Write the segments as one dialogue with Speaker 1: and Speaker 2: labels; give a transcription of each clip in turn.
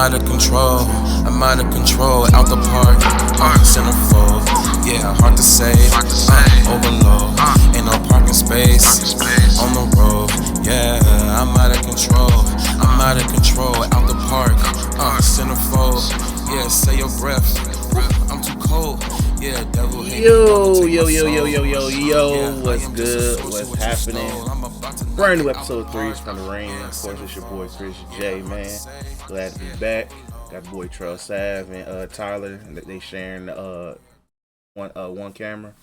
Speaker 1: out of control. I'm out of control. Out the park. Centerfold. Yeah, hard to say. Overload. Ain't no parking space. On the road. Yeah, I'm out of control. I'm out of control. Out the park. Centerfold. Yeah, say your breath. I'm too cold. Yeah, devil hate.
Speaker 2: Yo, what's good? What's happening? Brand new episode 3 is from the Ring. Of course, it's your boy Chris J, man. Glad to be back. Got the boy Trell Sav and Tyler. They sharing one camera.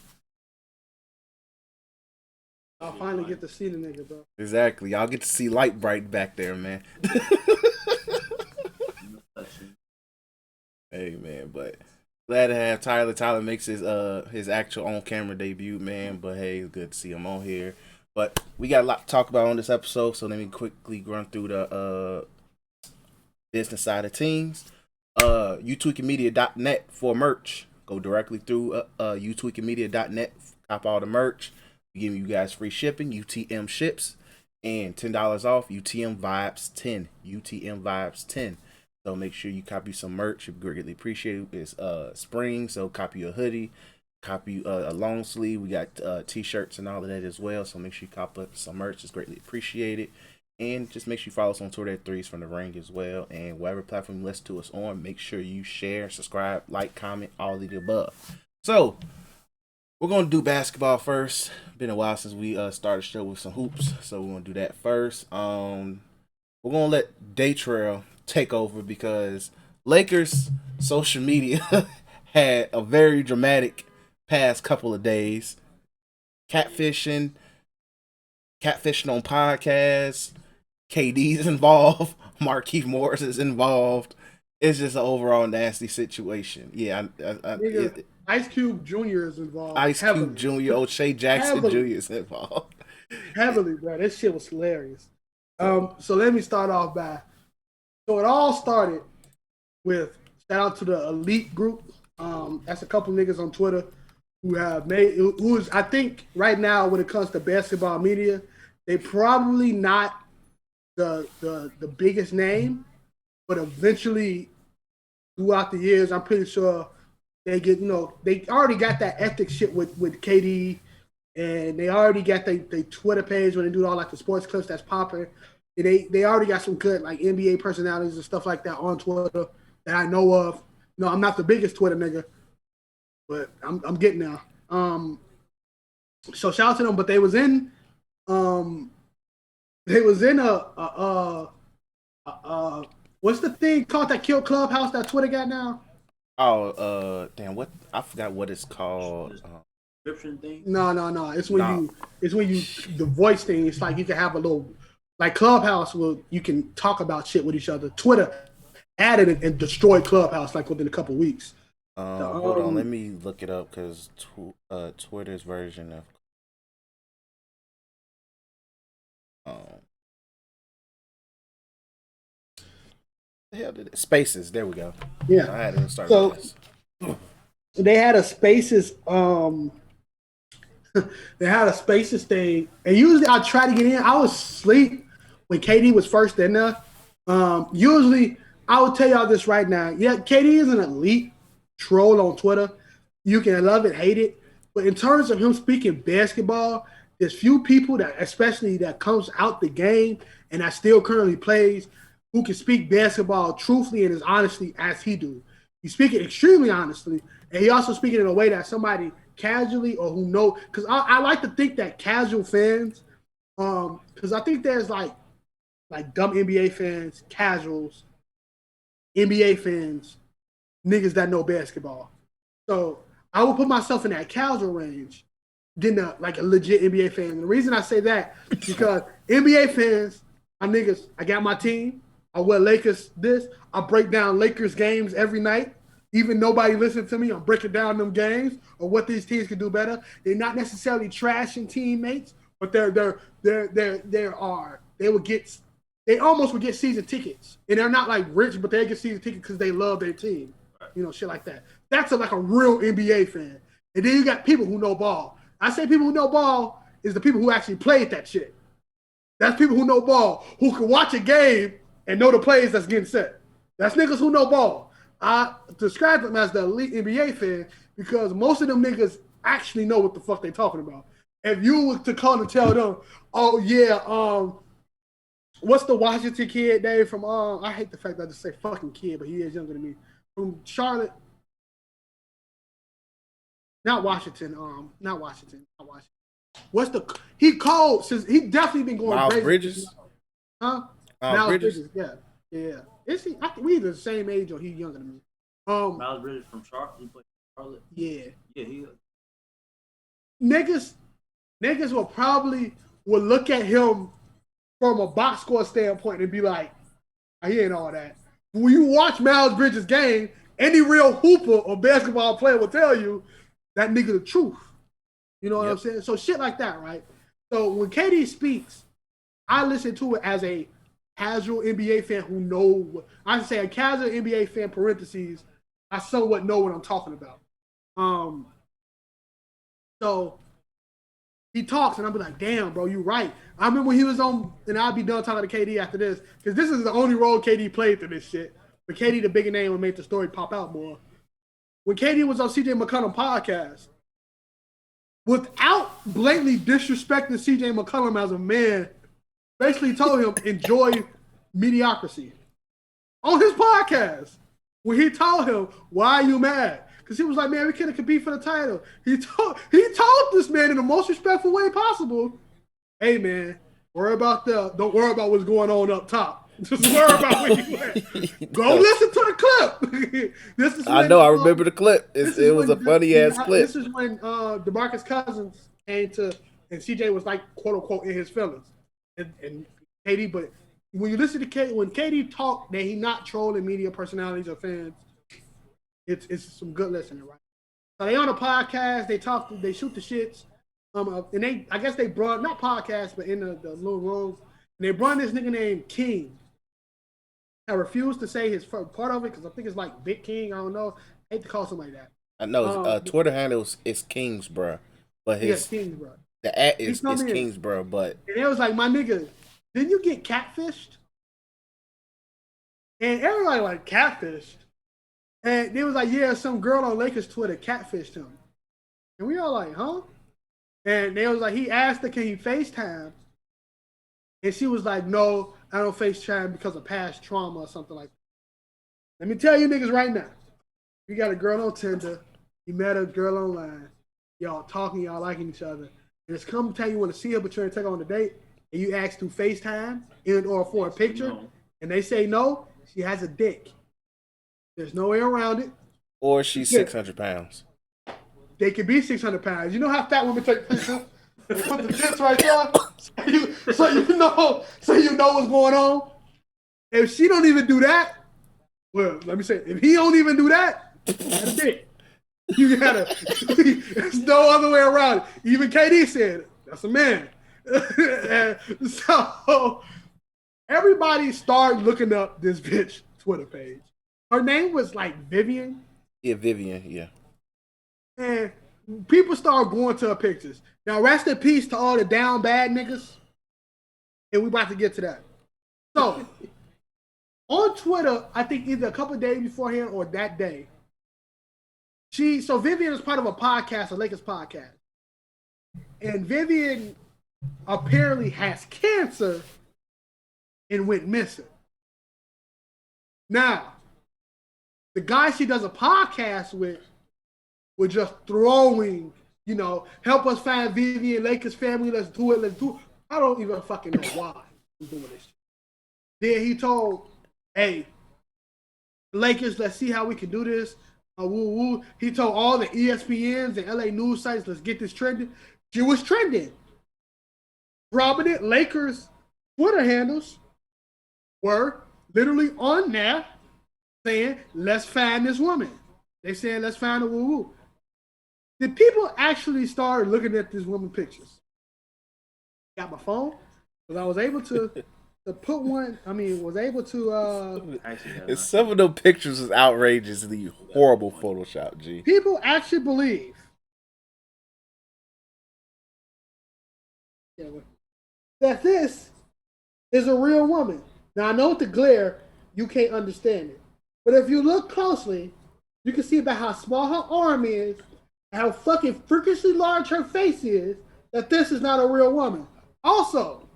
Speaker 3: I'll finally get to see the nigga, bro.
Speaker 2: Exactly. Y'all get to see Light Bright back there, man. Hey, man, but glad to have Tyler. Tyler makes his actual on-camera debut, man. But hey, it's good to see him on here. But we got a lot to talk about on this episode, so let me quickly run through the business side of things. YouTweakingmedia.net for merch. Go directly through YouTweakingmedia.net. Cop all the merch. We give you guys free shipping. UTM ships and $10 off. UTM Vibes 10. UTM Vibes 10. So make sure you copy some merch. It'd greatly appreciate it. It's spring, so copy a hoodie, copy a long sleeve. We got t-shirts and all of that as well. So make sure you copy some merch. It's greatly appreciated. And just make sure you follow us on Twitter at Threes from the Ring as well. And whatever platform you listen to us on, make sure you share, subscribe, like, comment, all of the above. So we're gonna do basketball first. Been a while since we started the show with some hoops, so we're gonna do that first. We're gonna let Trail take over because Lakers social media had a very dramatic past couple of days. Catfishing on podcasts. KD's involved. Marquise Morris is involved. It's just an overall nasty situation. Yeah,
Speaker 3: Ice Cube Jr. is involved.
Speaker 2: Ice Cube Jr. O'Shea Jackson Jr. is involved.
Speaker 3: Heavily, bro. That shit was hilarious. So let me start off by. So it all started with shout out to the Elite group. That's a couple niggas on Twitter who is I think right now when it comes to basketball media, they probably not the biggest name, but eventually throughout the years, I'm pretty sure they get, they already got that ethics shit with KD, and they already got their Twitter page when they do all like the sports clips that's popping. They already got some good like NBA personalities and stuff like that on Twitter that I know of. No, I'm not the biggest Twitter nigga, but I'm getting there. So shout out to them. But they was in a what's the thing called that killed Clubhouse that Twitter got now?
Speaker 2: Oh, damn! What I forgot what it's called.
Speaker 3: Description thing? No. It's when you the voice thing. It's like you can have a little. Like Clubhouse, you can talk about shit with each other. Twitter added it and destroyed Clubhouse like within a couple of weeks.
Speaker 2: Hold on, let me look it up because Twitter's version of the hell did it? Spaces. There we go.
Speaker 3: Yeah,
Speaker 2: I had to start.
Speaker 3: So they had a Spaces. They had a Spaces thing, and usually I try to get in. I was asleep when KD was first in there. Usually, I will tell y'all this right now. Yeah, KD is an elite troll on Twitter. You can love it, hate it. But in terms of him speaking basketball, there's few people that, especially that comes out the game and that still currently plays, who can speak basketball truthfully and as honestly as he do. He's speaking extremely honestly, and he also speaking in a way that somebody casually or who know, because I like to think that casual fans, because I think there's like dumb NBA fans, casuals, NBA fans, niggas that know basketball. So I would put myself in that casual range than like a legit NBA fan. And the reason I say that is because NBA fans, my niggas, I got my team. I wear Lakers this. I break down Lakers games every night. Even nobody listens to me, I'm breaking down them games or what these teams can do better. They're not necessarily trashing teammates, but they almost would get season tickets. And they're not like rich, but they get season tickets because they love their team. Shit like that. That's like a real NBA fan. And then you got people who know ball. I say people who know ball is the people who actually played that shit. That's people who know ball, who can watch a game and know the plays that's getting set. That's niggas who know ball. I describe them as the elite NBA fan because most of them niggas actually know what the fuck they talking about. If you were to come and tell them, oh yeah, what's the Washington kid name from I hate the fact that I just say fucking kid, but he is younger than me. From Charlotte. Not Washington. Not Washington. What's the he cold since he definitely been going
Speaker 2: Miles
Speaker 3: crazy.
Speaker 2: Bridges?
Speaker 3: Huh?
Speaker 2: Miles Bridges?
Speaker 3: Yeah. Yeah. Is he we either the same age or he's younger than me.
Speaker 4: Miles Bridges from Charlotte. He played Charlotte.
Speaker 3: Yeah.
Speaker 4: Yeah, he
Speaker 3: Niggas will look at him from a box score standpoint and be like, oh, he ain't all that. But when you watch Miles Bridges' game, any real hooper or basketball player will tell you that nigga the truth. You know what I'm saying? So shit like that, right? So when KD speaks, I listen to it as a casual NBA fan who know. I say a casual NBA fan, parentheses, I somewhat know what I'm talking about. So he talks and I'll be like, damn, bro, you right. I remember when he was on, and I'll be done talking to KD after this, because this is the only role KD played through this shit. But KD, the bigger name, will make the story pop out more. When KD was on CJ McCollum podcast, without blatantly disrespecting CJ McCollum as a man, basically told him, enjoy mediocrity. On his podcast, when he told him, why are you mad? Because he was like, man, we couldn't compete for the title. He told this man in the most respectful way possible, hey, man, don't worry about what's going on up top. Just worry about where you at. Go listen to the clip.
Speaker 2: I remember the clip. It was a funny-ass clip.
Speaker 3: This is when DeMarcus Cousins came to, and CJ was like, quote-unquote, in his feelings. And KD, but when you listen to KD, when KD talk, that he not trolling media personalities or fans, it's some good listening, right? So they on a podcast, they talk, they shoot the shits, and I guess they brought, not podcast, but in the little room, and they brought this nigga named King. I refuse to say his part of it because I think it's like Big King. I don't know. I hate to call something like that.
Speaker 2: I know Twitter handle is Kingsborough, but his
Speaker 3: Kingsborough.
Speaker 2: The at is Kingsborough, but
Speaker 3: and it was like, my nigga, didn't you get catfished? And everybody like catfished. And they was like, yeah, some girl on Lakers Twitter catfished him. And we all like, huh? And they was like, he asked her, can he FaceTime? And she was like, no, I don't FaceTime because of past trauma or something like that. Let me tell you niggas right now. You got a girl on Tinder. You met a girl online. Y'all talking, y'all liking each other. And it's come time you want to see her, but you're going to take her on a date. And you ask through FaceTime and or for a picture. No. And they say no, she has a dick. There's no way around it.
Speaker 2: Or she's 600 pounds.
Speaker 3: They could be 600 pounds. You know how fat women take pictures? Put the tits right there. So you know what's going on. If she don't even do that, well, let me say, if he don't even do that, that's a dick. You gotta. There's no other way around it. Even KD said it. That's a man. So everybody started looking up this bitch Twitter page. Her name was like Vivien.
Speaker 2: Yeah, Vivien. Yeah.
Speaker 3: And people started going to her pictures. Now, rest in peace to all the down bad niggas. And we about to get to that. So, on Twitter, I think either a couple of days beforehand or that day, so Vivien is part of a podcast, a Lakers podcast. And Vivien apparently has cancer and went missing. Now, the guy she does a podcast with were just throwing, help us find Vivien, Lakers family, let's do it. I don't even fucking know why he's doing this shit. Then he told, hey, Lakers, let's see how we can do this. He told all the ESPNs and LA news sites, let's get this trending. She was trending. Prominent Lakers Twitter handles were literally on there saying, let's find this woman. They saying, let's find a woo-woo. Did people actually start looking at this woman pictures? Got my phone, because I was able to put one, was able to...
Speaker 2: And some of them pictures is outrageously horrible Photoshop, G.
Speaker 3: People actually believe that this is a real woman. Now, I know with the glare, you can't understand it. But if you look closely, you can see about how small her arm is, and how fucking freakishly large her face is, that this is not a real woman. Also,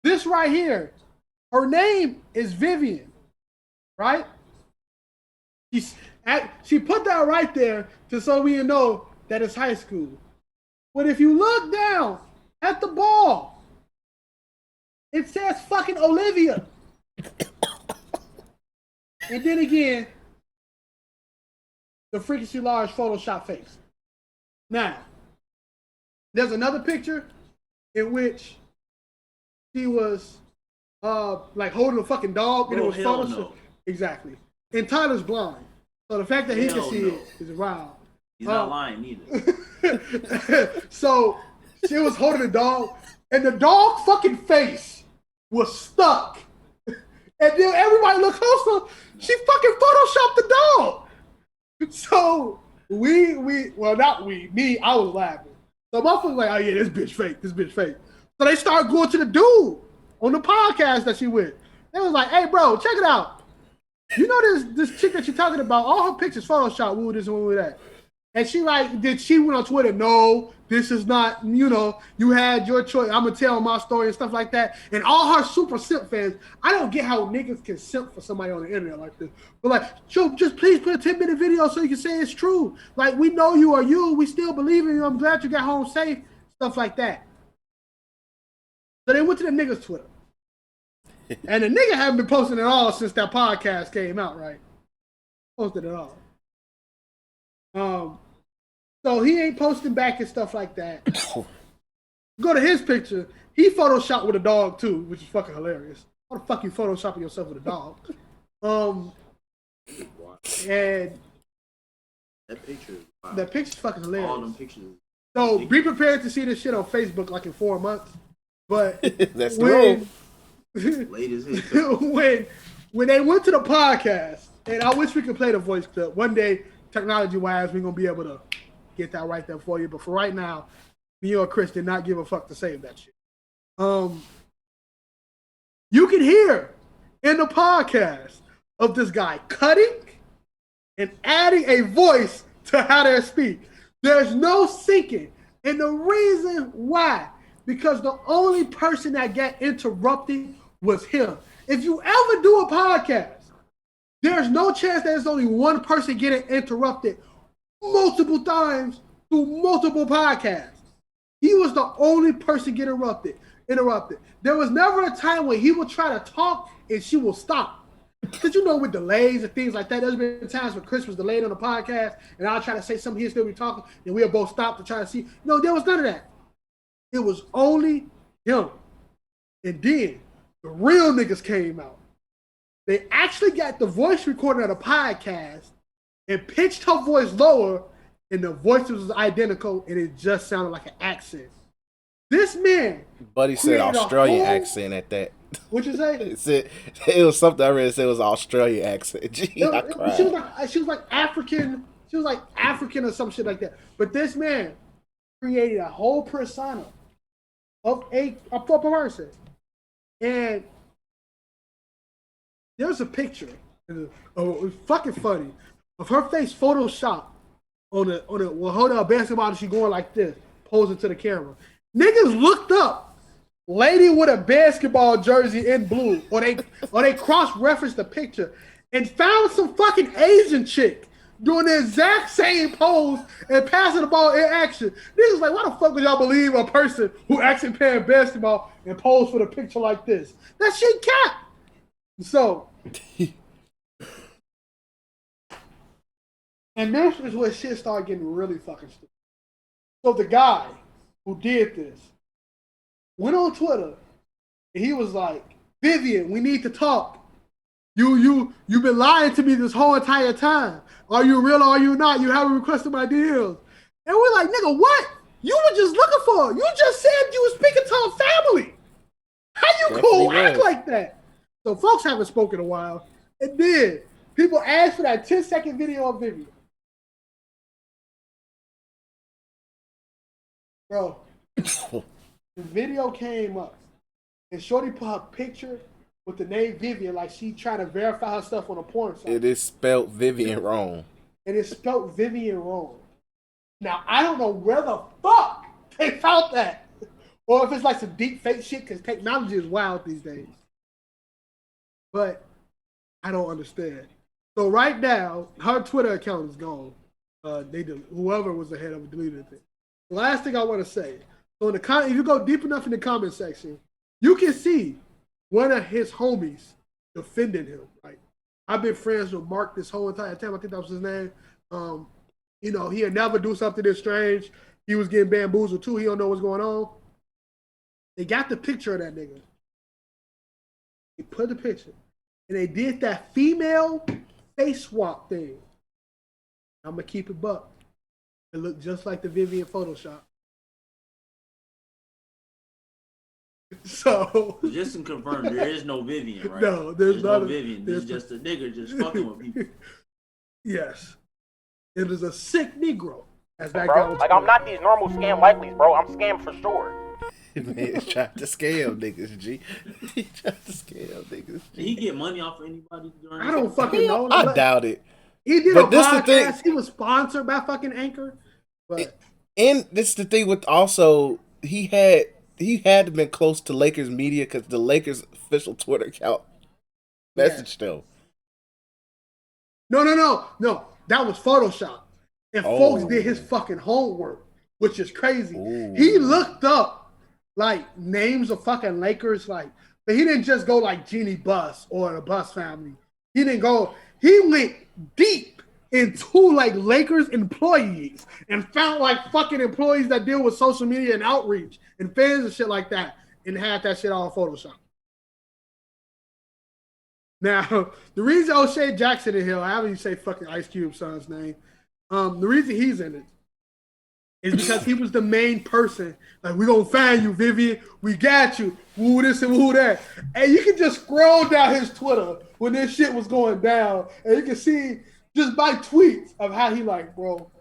Speaker 3: this right here, her name is Vivien, right? She put that right there to so we know that it's high school. But if you look down at the ball, it says fucking Olivia. And then again, the freakishly large Photoshop face. Now, there's another picture in which she was like holding a fucking dog and it was Photoshop. No. Exactly. And Tyler's blind. So the fact that he can see it is wild.
Speaker 4: He's not lying either.
Speaker 3: So she was holding a dog and the dog fucking face was stuck. And then everybody looked closer. She fucking photoshopped the dog. So me, I was laughing. So my was like, oh yeah, this bitch fake. So they started going to the dude on the podcast that she with. They was like, hey bro, check it out. You know this chick that you're talking about, all her pictures Photoshop, woo this and woo that. And she went on Twitter, no, this is not, you had your choice. I'm gonna tell my story and stuff like that. And all her super simp fans, I don't get how niggas can simp for somebody on the internet like this. But like, just please put a 10-minute video so you can say it's true. Like, we know you are you. We still believe in you. I'm glad you got home safe. Stuff like that. So they went to the nigga's Twitter. And the nigga haven't been posting at all since that podcast came out, right? Posted at all. So he ain't posting back and stuff like that. Go to his picture. He photoshopped with a dog too, which is fucking hilarious. How the fuck you photoshopping yourself with a dog? And that picture's fucking hilarious. All them pictures. So be prepared to see this shit on Facebook like in 4 months. But
Speaker 2: that's when
Speaker 4: late as hell.
Speaker 3: when they went to the podcast, and I wish we could play the voice clip. One day, technology-wise, we're gonna be able to get that right there for you. But for right now, me or Chris did not give a fuck to save that shit. You can hear in the podcast of this guy cutting and adding a voice to how they speak. There's no syncing. And the reason why, because the only person that got interrupted was him. If you ever do a podcast, there's no chance that there's only one person getting interrupted multiple times through multiple podcasts. He was the only person getting interrupted. There was never a time when he would try to talk and she will stop. Because with delays and things like that, there's been times when Chris was delayed on the podcast and I'll try to say something, he'll still be talking, and we'll both stop to try to see. No, there was none of that. It was only him. And then the real niggas came out. They actually got the voice recording of the podcast and pitched her voice lower, and the voice was identical, and it just sounded like an accent. This man,
Speaker 2: Buddy said Australian accent at that.
Speaker 3: What'd you say?
Speaker 2: It was something I read. It said it was Australian accent. Gee, I cried.
Speaker 3: She was like African. She was like African or some shit like that. But this man created a whole persona of a person, and there's a picture. It's fucking funny of her face photoshopped on a basketball, and she going like this, posing to the camera. Niggas looked up lady with a basketball jersey in blue, or they cross-referenced the picture and found some fucking Asian chick doing the exact same pose and passing the ball in action. Niggas like, why the fuck would y'all believe a person who actually playing basketball and pose for the picture like this? That shit cap. So, and this is where shit started getting really fucking stupid. So the guy who did this went on Twitter and he was like, Vivien, we need to talk. You've been lying to me this whole entire time. Are you real or are you not? You haven't requested my deals. And we're like, nigga, what? You were just looking for it. You just said you were speaking to a family. How you gonna act like that? So folks haven't spoken in a while. And then people asked for that 10-second video of Vivien. Bro, the video came up and Shorty put her picture with the name Vivien, like she trying to verify her stuff on a porn site.
Speaker 2: It is spelled Vivien wrong.
Speaker 3: And it's spelled Vivien wrong. Now, I don't know where the fuck they found that. Or if it's like some deep fake shit, because technology is wild these days. But I don't understand. So right now, her Twitter account is gone. Whoever was the head of it deleted it. The last thing I want to say. So if you go deep enough in the comment section, you can see one of his homies defending him. Like, I've been friends with Mark this whole entire time. I think that was his name. You know, he'll never do something this strange. He was getting bamboozled too. He don't know what's going on. They got the picture of that nigga. They put the picture. And they did that female face swap thing. I'm going to keep it buck. It looked just like the Vivien Photoshop. So
Speaker 4: just to confirm, there is no Vivien, right?
Speaker 3: No, there's
Speaker 4: no Vivien. There's just a nigga just fucking with people.
Speaker 3: Yes. It is a sick Negro. As that
Speaker 5: bro, like I'm not these normal scam likelies, bro. I'm scammed for sure.
Speaker 2: Man, tried to scam niggas, G. He tried to scam niggas.
Speaker 4: Did he get money off of anybody during
Speaker 3: I don't fucking know.
Speaker 2: I doubt it.
Speaker 3: He did
Speaker 2: but
Speaker 3: a
Speaker 2: this
Speaker 3: podcast.
Speaker 2: The thing.
Speaker 3: He was sponsored by fucking Anchor. But
Speaker 2: and this is the thing with also he had to been close to Lakers media because the Lakers official Twitter account messaged him.
Speaker 3: No. That was Photoshop. And folks did his fucking homework, which is crazy.
Speaker 2: Ooh.
Speaker 3: He looked up like names of fucking Lakers, like, but he didn't just go like Jeannie Buss or the Buss family. He went deep into like Lakers employees and found like fucking employees that deal with social media and outreach and fans and shit like that and had that shit all Photoshop. Now, the reason O'Shea Jackson in here, I haven't even say fucking Ice Cube's son's name. The reason he's in it is because he was the main person. Like, we gonna find you, Vivien. We got you. Woo this and woo that. And you can just scroll down his Twitter when this shit was going down, and you can see just by tweets of how he like, bro,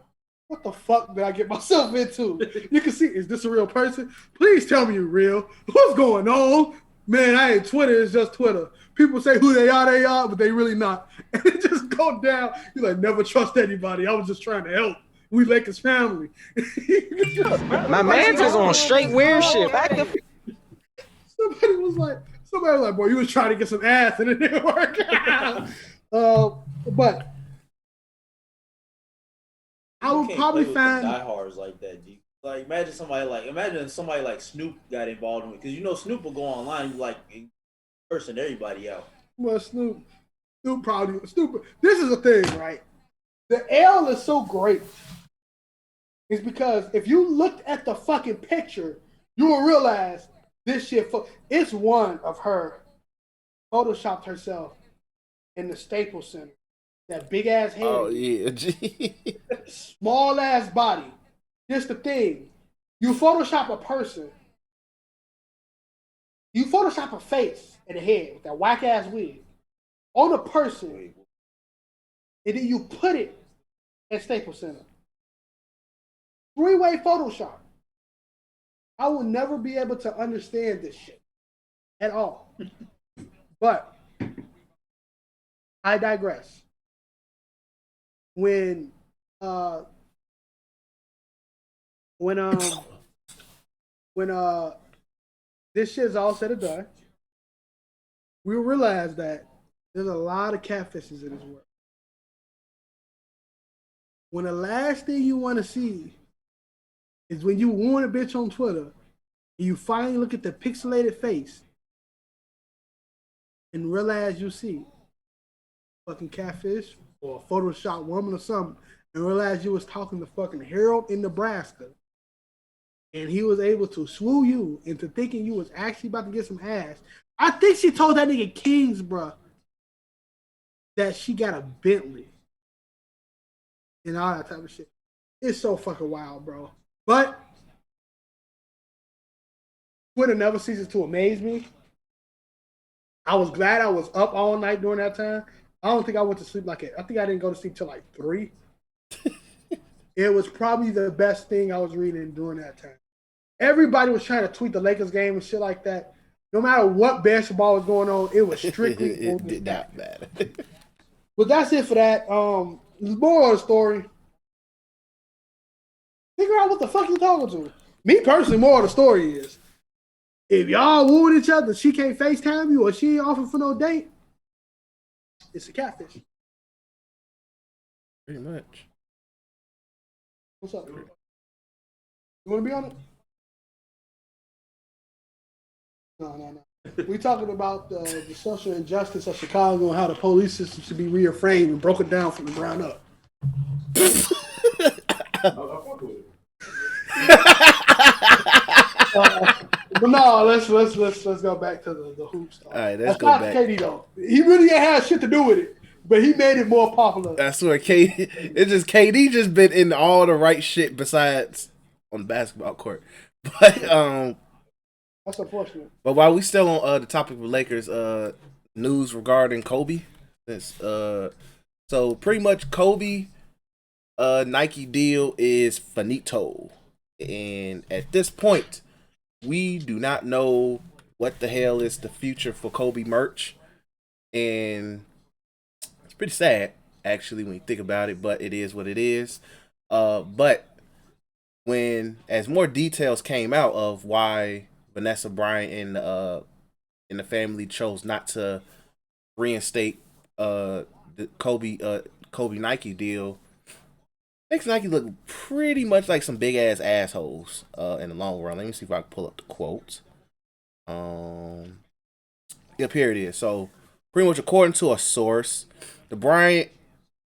Speaker 3: what the fuck did I get myself into? You can see, is this a real person? Please tell me you're real. What's going on? Man, I ain't Twitter. It's just Twitter. People say who they are, but they really not. And it just go down. You're like, never trust anybody. I was just trying to help. We Lakers family.
Speaker 6: My man's is on straight weird shit.
Speaker 3: Somebody was like, boy, you was trying to get some ass and it didn't work out. But I would probably find
Speaker 4: diehards like that, G. Like imagine somebody like Snoop got involved in it, because you know Snoop will go online and like cursing everybody out.
Speaker 3: Well, Snoop probably. This is the thing, right? The L is so great. It's because if you looked at the fucking picture, you will realize this shit. It's one of her photoshopped herself in the Staples Center. That big ass head.
Speaker 2: Oh yeah, G.
Speaker 3: Small ass body. Just the thing. You Photoshop a person. You Photoshop a face and a head with that whack ass wig on a person, and then you put it at Staples Center. 3-way Photoshop. I will never be able to understand this shit at all. But I digress. When this shit's all said and done, we'll realize that there's a lot of catfishes in this world. When the last thing you want to see is when you warn a bitch on Twitter and you finally look at the pixelated face and realize you see fucking catfish or a Photoshop woman or something, and realize you was talking to fucking Harold in Nebraska, and he was able to swoo you into thinking you was actually about to get some ass. I think she told that nigga Kings, bruh, that she got a Bentley and all that type of shit. It's so fucking wild, bro. But Twitter never ceases to amaze me. I was glad I was up all night during that time. I don't think I went to sleep I think I didn't go to sleep till like 3. It was probably the best thing I was reading during that time. Everybody was trying to tweet the Lakers game and shit like that. No matter what basketball was going on, it was strictly on
Speaker 2: It
Speaker 3: this
Speaker 2: did
Speaker 3: package.
Speaker 2: not matter.
Speaker 3: But that's it for that. The moral of the story. Figure out what the fuck you talking to. Me personally, moral of the story is if y'all wooing each other, she can't FaceTime you or she ain't offering for no date, it's a catfish.
Speaker 2: Pretty much.
Speaker 3: What's up? You want to be on it? No. We talking about the social injustice of Chicago and how the police system should be reafframed and broken down from the ground up. But no, let's go back to the hoops.
Speaker 2: All right, let's
Speaker 3: That's
Speaker 2: go
Speaker 3: not
Speaker 2: back.
Speaker 3: KD though. He really ain't had shit to do with it, but he made it more popular.
Speaker 2: I swear, it's just KD just been in all the right shit besides on the basketball court. But
Speaker 3: That's unfortunate.
Speaker 2: But while we still on the topic of Lakers, news regarding Kobe. So pretty much Kobe Nike deal is finito. And at this point, we do not know what the hell is the future for Kobe merch. And it's pretty sad, actually, when you think about it, but it is what it is. But as more details came out of why Vanessa Bryant and the family chose not to reinstate the Kobe Nike deal, makes Nike look pretty much like some big ass assholes in the long run. Let me see if I can pull up the quotes. Yep, here it is. So pretty much according to a source, the Bryant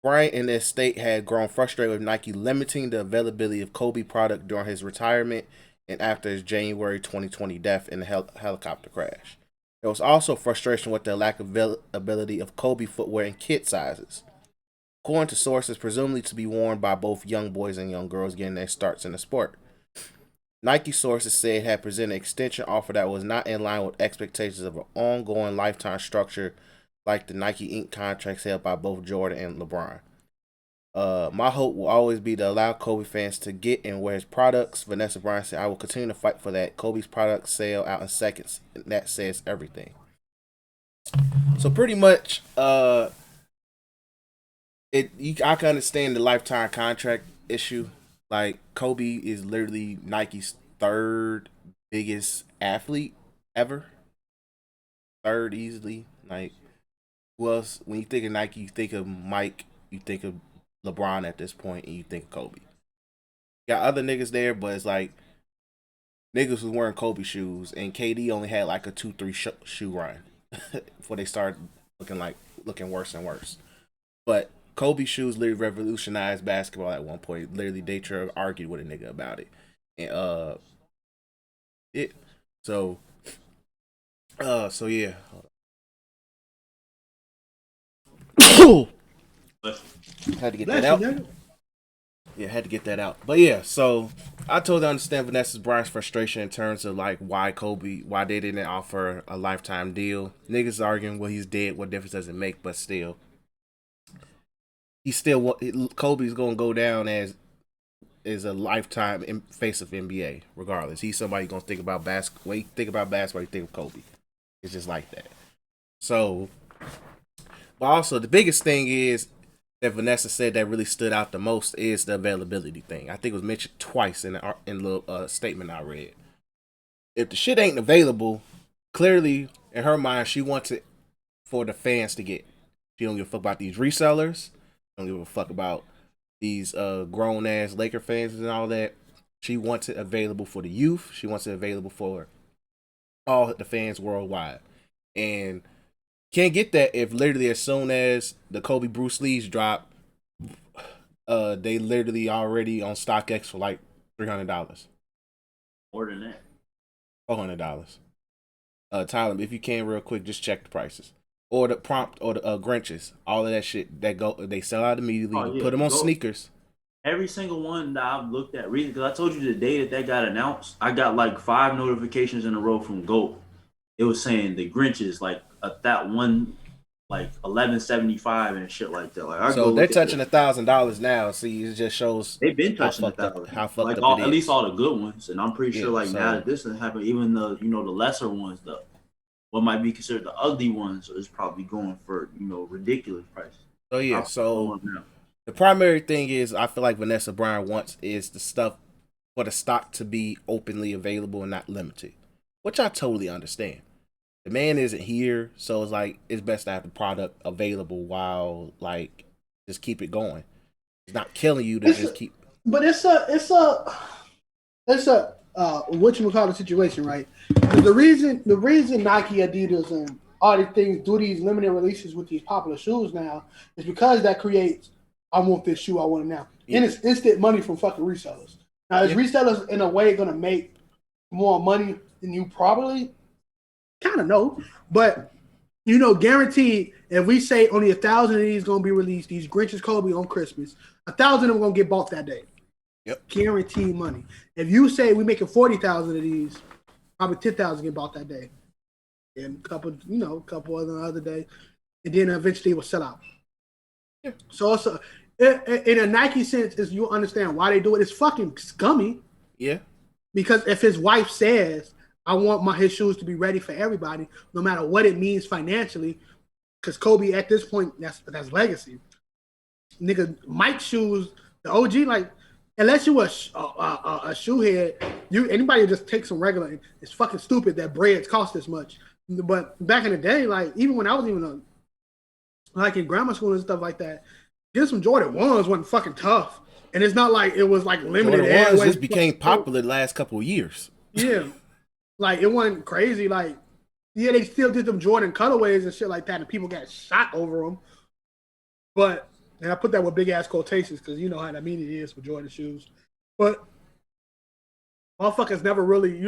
Speaker 2: and their estate had grown frustrated with Nike limiting the availability of Kobe product during his retirement and after his January 2020 death in a helicopter crash. There was also frustration with the lack of availability of Kobe footwear in kid sizes. According to sources, presumably to be worn by both young boys and young girls getting their starts in the sport. Nike sources said it had presented an extension offer that was not in line with expectations of an ongoing lifetime structure like the Nike Inc. contracts held by both Jordan and LeBron. My hope will always be to allow Kobe fans to get and wear his products. Vanessa Bryant said, I will continue to fight for that. Kobe's products sell out in seconds. And that says everything. So pretty much, I can understand the lifetime contract issue. Like, Kobe is literally Nike's third biggest athlete ever. Third easily. Like, who else? When you think of Nike, you think of Mike, you think of LeBron at this point, and you think of Kobe. Got other niggas there, but it's like niggas was wearing Kobe shoes, and KD only had like a 2-3 shoe run before they started looking worse and worse. But Kobe shoes literally revolutionized basketball at one point. Literally, Daytra argued with a nigga about it, and so yeah. Had to get that out. Yeah, had to get that out. But yeah, so I totally understand Vanessa Bryant's frustration in terms of like why they didn't offer a lifetime deal. Niggas arguing, well, he's dead. What difference does it make? But still, Kobe's gonna go down as a lifetime face of NBA. Regardless, he's somebody gonna think about basketball. When you think about basketball, you think of Kobe. It's just like that. So, but also the biggest thing is that Vanessa said that really stood out the most is the availability thing. I think it was mentioned twice in the little statement I read. If the shit ain't available, clearly in her mind she wants it for the fans to get. She don't give a fuck about these resellers. Don't give a fuck about these grown ass Laker fans and all that. She wants it available for the youth. She wants it available for all the fans worldwide. And can't get that if literally as soon as the Kobe Bruce Lee's drop, they literally already on StockX for like $300.
Speaker 4: More than that.
Speaker 2: $400. Tyler, if you can real quick, just check the prices. Or the prompt or the Grinches. All of that shit they sell out immediately.
Speaker 4: Oh, yeah.
Speaker 2: Put them on sneakers.
Speaker 4: Every single one that I've looked at recently, because I told you the day that got announced, I got like 5 notifications in a row from GOAT. It was saying the Grinches like that one like 1175 and shit like that. Like
Speaker 2: so they're touching $1,000 now. See, it just shows
Speaker 4: they've been touching
Speaker 2: how fucked
Speaker 4: like
Speaker 2: up
Speaker 4: at least all the good ones. And I'm pretty sure like
Speaker 2: so,
Speaker 4: now that this has happened, even the the lesser ones, what might be considered the ugly ones is probably going for ridiculous prices.
Speaker 2: So yeah,
Speaker 4: I'll
Speaker 2: so
Speaker 4: on now.
Speaker 2: the primary thing is I feel like Vanessa Bryant wants is the stuff for the stock to be openly available and not limited, which I totally understand. The man isn't here, so it's like it's best to have the product available while like just keep it going. It's not killing you to just keep.
Speaker 3: But it's a whatchamacallit situation, right? The reason Nike, Adidas, and all these things do these limited releases with these popular shoes now is because that creates, I want this shoe, I want it now.
Speaker 2: Yeah.
Speaker 3: And it's instant money from fucking resellers. Now, is resellers in a way going to make more money than you probably? Kind of know. But, guaranteed, if we say only 1,000 of these going to be released, these Grinch's Kobe on Christmas, 1,000 of them going to get bought that day.
Speaker 2: Yep.
Speaker 3: Guaranteed money. If you say we're making 40,000 of these, probably 10,000 get bought that day. And a couple other the other day. And then eventually it will sell out.
Speaker 2: Yeah.
Speaker 3: So it's in a Nike sense, is you understand why they do it. It's fucking scummy.
Speaker 2: Yeah. Because
Speaker 3: if his wife says, I want his shoes to be ready for everybody, no matter what it means financially, because Kobe at this point, that's legacy. Nigga, Mike's shoes, the OG, like, unless you a shoe head, anybody just take some regular. It's fucking stupid that breads cost this much. But back in the day, like even when I was like in grammar school and stuff like that, getting some Jordan 1s wasn't fucking tough. And it's not like it was like limited.
Speaker 2: Jordan 1s just became popular the last couple of years.
Speaker 3: Yeah, like it wasn't crazy. Like they still did them Jordan colorways and shit like that, and people got shot over them. But and I put that with big ass quotations because you know how that meaning is with Jordan shoes. But motherfuckers never really,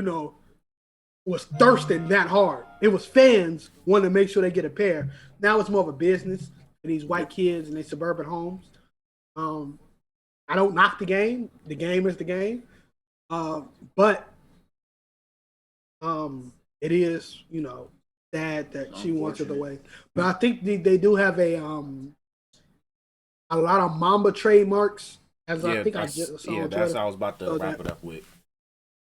Speaker 3: was thirsting that hard. It was fans wanting to make sure they get a pair. Now it's more of a business for these white kids in their suburban homes. I don't knock the game. The game is the game. But it is, sad that she wants it away. But I think they do have a lot of Mamba trademarks. As I think I just saw
Speaker 2: that's what I was about to wrap it up with.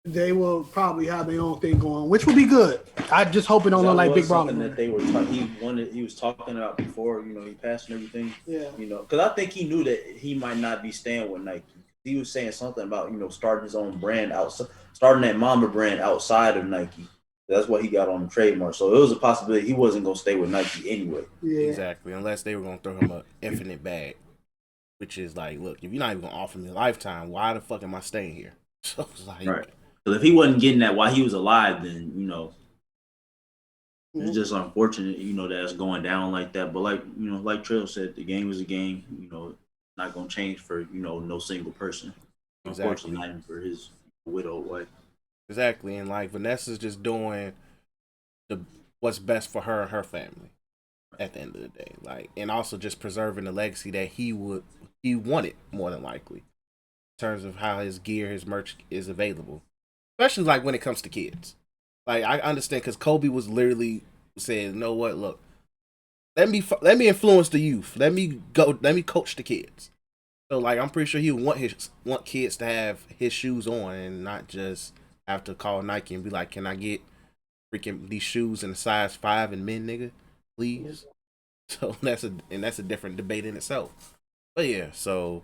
Speaker 3: They will probably have their own thing going, which will be good. I just hope it don't look like Big Brother.
Speaker 4: That they were he was talking about before, he passed and everything.
Speaker 3: Yeah.
Speaker 4: Because I think he knew that he might not be staying with Nike. He was saying something about starting his own brand outside, starting that Mamba brand outside of Nike. That's what he got on the trademark. So it was a possibility he wasn't gonna stay with Nike anyway.
Speaker 3: Yeah.
Speaker 2: Exactly, unless they were gonna throw him an infinite bag, which is like, look, if you're not even gonna offer me a lifetime, why the fuck am I staying here? So it's like,
Speaker 4: right. Because if he wasn't getting that while he was alive, then it's just unfortunate, that it's going down like that. But like Trell said, the game is a game. Not gonna change for no single person.
Speaker 2: Exactly.
Speaker 4: Unfortunately, not even for his widowed wife.
Speaker 2: Exactly, and like Vanessa's just doing what's best for her and her family at the end of the day, like, and also just preserving the legacy that he wanted more than likely in terms of how his gear, his merch is available, especially like when it comes to kids. Like I understand because Kobe was literally saying, "You know what? Look, let me influence the youth. Let me coach the kids." So like I'm pretty sure he would want kids to have his shoes on and not just have to call Nike and be like, "Can I get freaking these shoes in a size 5 and men, nigga, please?" So that's a different debate in itself. But yeah, so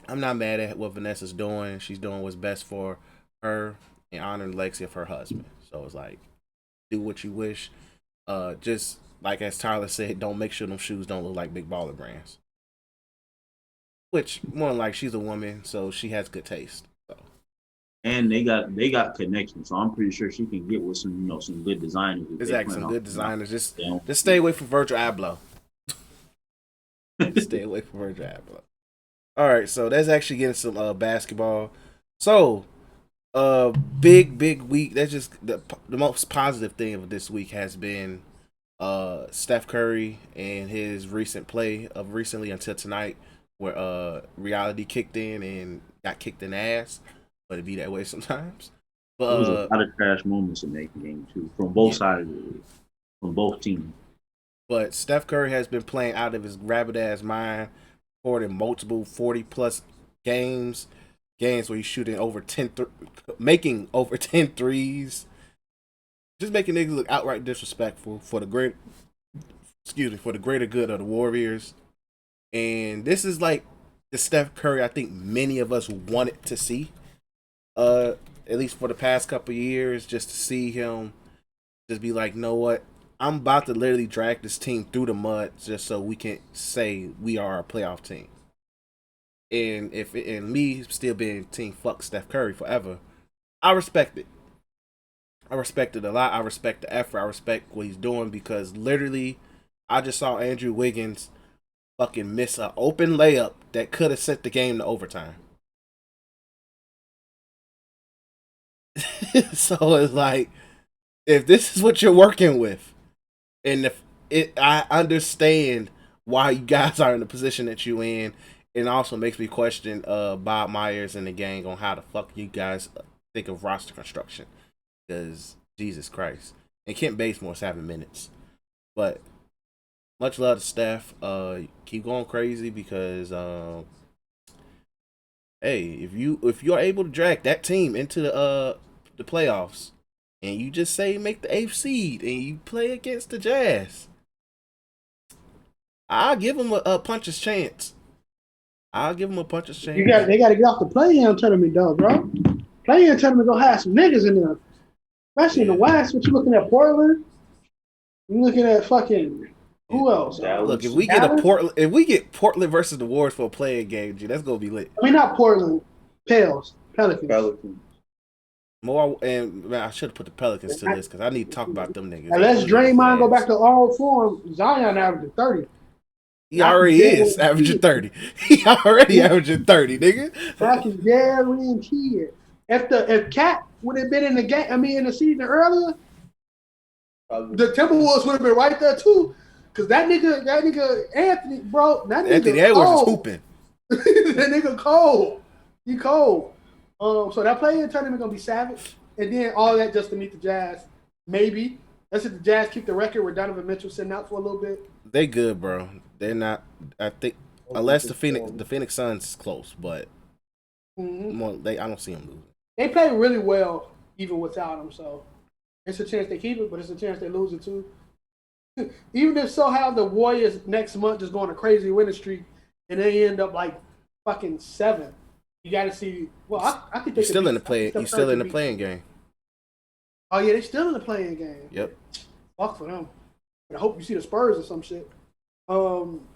Speaker 2: I'm not mad at what Vanessa's doing. She's doing what's best for her and honoring the legacy of her husband. So it's like, do what you wish. Just like as Tyler said, don't make sure them shoes don't look like big baller brands. Which more like she's a woman, so she has good taste. So.
Speaker 4: And they got connections, so I'm pretty sure she can get with some some good designers.
Speaker 2: Exactly, some good designers. Just stay away from Virgil Abloh. Stay away from Virgil Abloh. All right, so that's actually getting some basketball. So, big week. That's just the most positive thing of this week has been Steph Curry and his recent play of recently until tonight, where reality kicked in and got kicked in the ass. But it be that way sometimes. But
Speaker 4: there was a lot of trash moments in that game too, from both sides of it, from both teams.
Speaker 2: But Steph Curry has been playing out of his rabbit ass mind, scored in multiple 40+ games where he's shooting over making over 10 threes, just making niggas look outright disrespectful for the for the greater good of the Warriors. And this is like the Steph Curry I think many of us wanted to see. At least for the past couple of years, just to see him just be like, know what? I'm about to literally drag this team through the mud just so we can say we are a playoff team. And me still being team fuck Steph Curry forever, I respect it. I respect it a lot. I respect the effort. I respect what he's doing because literally, I just saw Andrew Wiggins fucking miss an open layup that could have sent the game to overtime. So it's like, if this is what you're working with, and I understand why you guys are in the position that you in. It also makes me question Bob Myers and the gang on how the fuck you guys think of roster construction. Because Jesus Christ. And Kent Basemore's having minutes. But much love to Steph. Keep going crazy because hey, if you're able to drag that team into the playoffs and you just say make the 8th seed and you play against the Jazz, I'll give them a puncher's chance. They got
Speaker 3: to get off the play-in tournament, though, bro. Play-in tournament gonna have some niggas in there, especially in the West. What you looking at, Portland? You looking at fucking who else?
Speaker 2: Look, if we get Portland versus the Warriors for a play-in game, G, that's gonna be lit.
Speaker 3: I mean, not Portland, Pelicans.
Speaker 2: More and man, I should have put the Pelicans to this because I need to talk about them niggas.
Speaker 3: Unless Draymond go back to all form, Zion averaging 30.
Speaker 2: He already is averaging 30. He already averaging 30, nigga.
Speaker 3: That's guaranteed. If Cat would have been in the game, in the season earlier, the Timberwolves would have been right there too. Cause that nigga Anthony, bro,
Speaker 2: Anthony Edwards is hooping.
Speaker 3: That nigga cold. He cold. So that play-in tournament gonna be savage, and then all that just to meet the Jazz. Maybe let's if the Jazz keep the record with Donovan Mitchell sitting out for a little bit.
Speaker 2: They good, bro. They're not. I think unless the Phoenix Suns is close, but I don't see them losing.
Speaker 3: They play really well even without him, so it's a chance they keep it, but it's a chance they lose it too. Even if somehow the Warriors next month just go on a crazy winning streak and they end up like fucking 7, you got to see. Well, I think they're
Speaker 2: still in the play. You still in the playing game.
Speaker 3: Oh yeah, they still in the playing game.
Speaker 2: Yep.
Speaker 3: Fuck for them. But I hope you see the Spurs or some shit.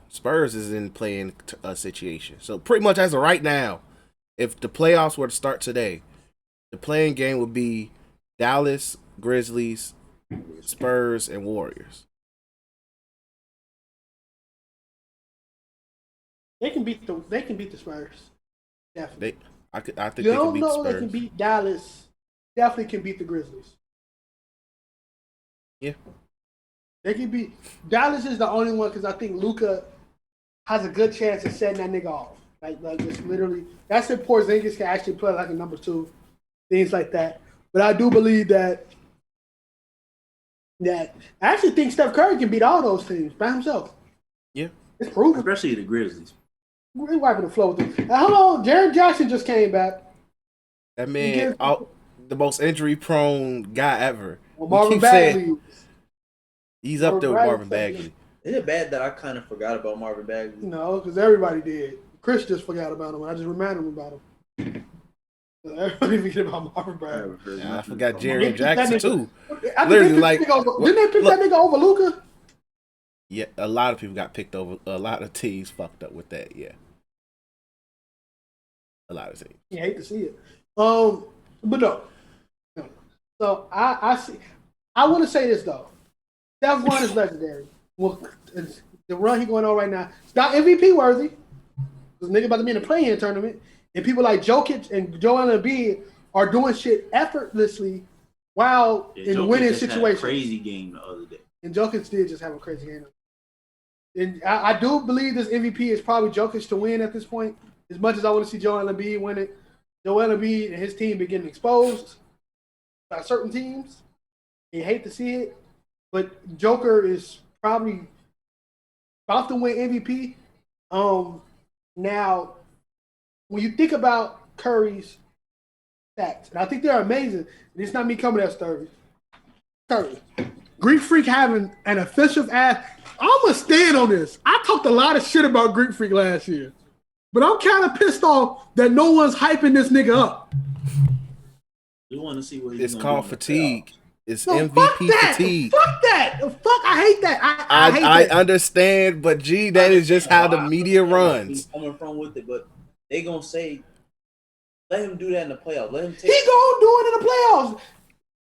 Speaker 2: Spurs is in playing situation. So pretty much as of right now, if the playoffs were to start today, the playing game would be Dallas, Grizzlies, Spurs, and Warriors.
Speaker 3: They can beat the Spurs. Definitely.
Speaker 2: I think they can beat the Spurs.
Speaker 3: You don't know they can beat Dallas. Definitely can beat the Grizzlies.
Speaker 2: Yeah.
Speaker 3: They can beat Dallas is the only one because I think Luka has a good chance of setting that nigga off. Like just literally. That's if Porzingis can actually play like a number 2, things like that. But I do believe that I actually think Steph Curry can beat all those teams by himself.
Speaker 2: Yeah,
Speaker 3: it's proven.
Speaker 4: Especially the Grizzlies.
Speaker 3: We're wiping the floor with them. Hold on, Jaren Jackson just came back.
Speaker 2: That man, the most injury-prone guy ever.
Speaker 3: Well, Marvin Bagley.
Speaker 2: He's up there with Marvin Bagley.
Speaker 7: Is it bad that I kind of forgot about Marvin Bagley?
Speaker 3: No, because everybody did. Chris just forgot about him. I just reminded him about him. Everybody forget about Marvin Bagley.
Speaker 2: I forgot Jaren Jackson too.
Speaker 3: Literally, didn't they pick that nigga over Luka?
Speaker 2: Yeah, a lot of people got picked over. A lot of teams fucked up with that. Yeah, a lot of teams.
Speaker 3: You hate to see it. But no. So I see. I want to say this though. That run is legendary. Well, the run he going on right now, it's not MVP worthy. Because nigga about to be in a play-in tournament, and people like Jokic and Joel Embiid are doing shit effortlessly while in winning situations.
Speaker 4: Had a crazy game the other day.
Speaker 3: And Jokic did just have a crazy game. And I do believe this MVP is probably Jokic to win at this point. As much as I want to see Joel Embiid win it, Joel Embiid and his team been getting exposed by certain teams. You hate to see it. But Joker is probably about to win MVP. Now, when you think about Curry's stats, and I think they're amazing, and it's not me coming at Sturdy. Curry. Greek Freak having an offensive ass. I'm gonna stand on this. I talked a lot of shit about Greek Freak last year, but I'm kind of pissed off that no one's hyping this nigga up.
Speaker 4: You want to see what he's
Speaker 2: It's
Speaker 4: gonna
Speaker 2: called
Speaker 4: do
Speaker 2: fatigue. It's
Speaker 3: No,
Speaker 2: MVP
Speaker 3: fuck that.
Speaker 2: fatigue.
Speaker 3: Fuck that. Fuck. I hate that. I hate
Speaker 2: I
Speaker 3: that.
Speaker 2: understand, but G, that is just how the media runs.
Speaker 7: He's coming from with it, but they gonna say, let him do that in the playoffs. Let him
Speaker 3: He
Speaker 7: take
Speaker 3: gonna do it in the playoffs.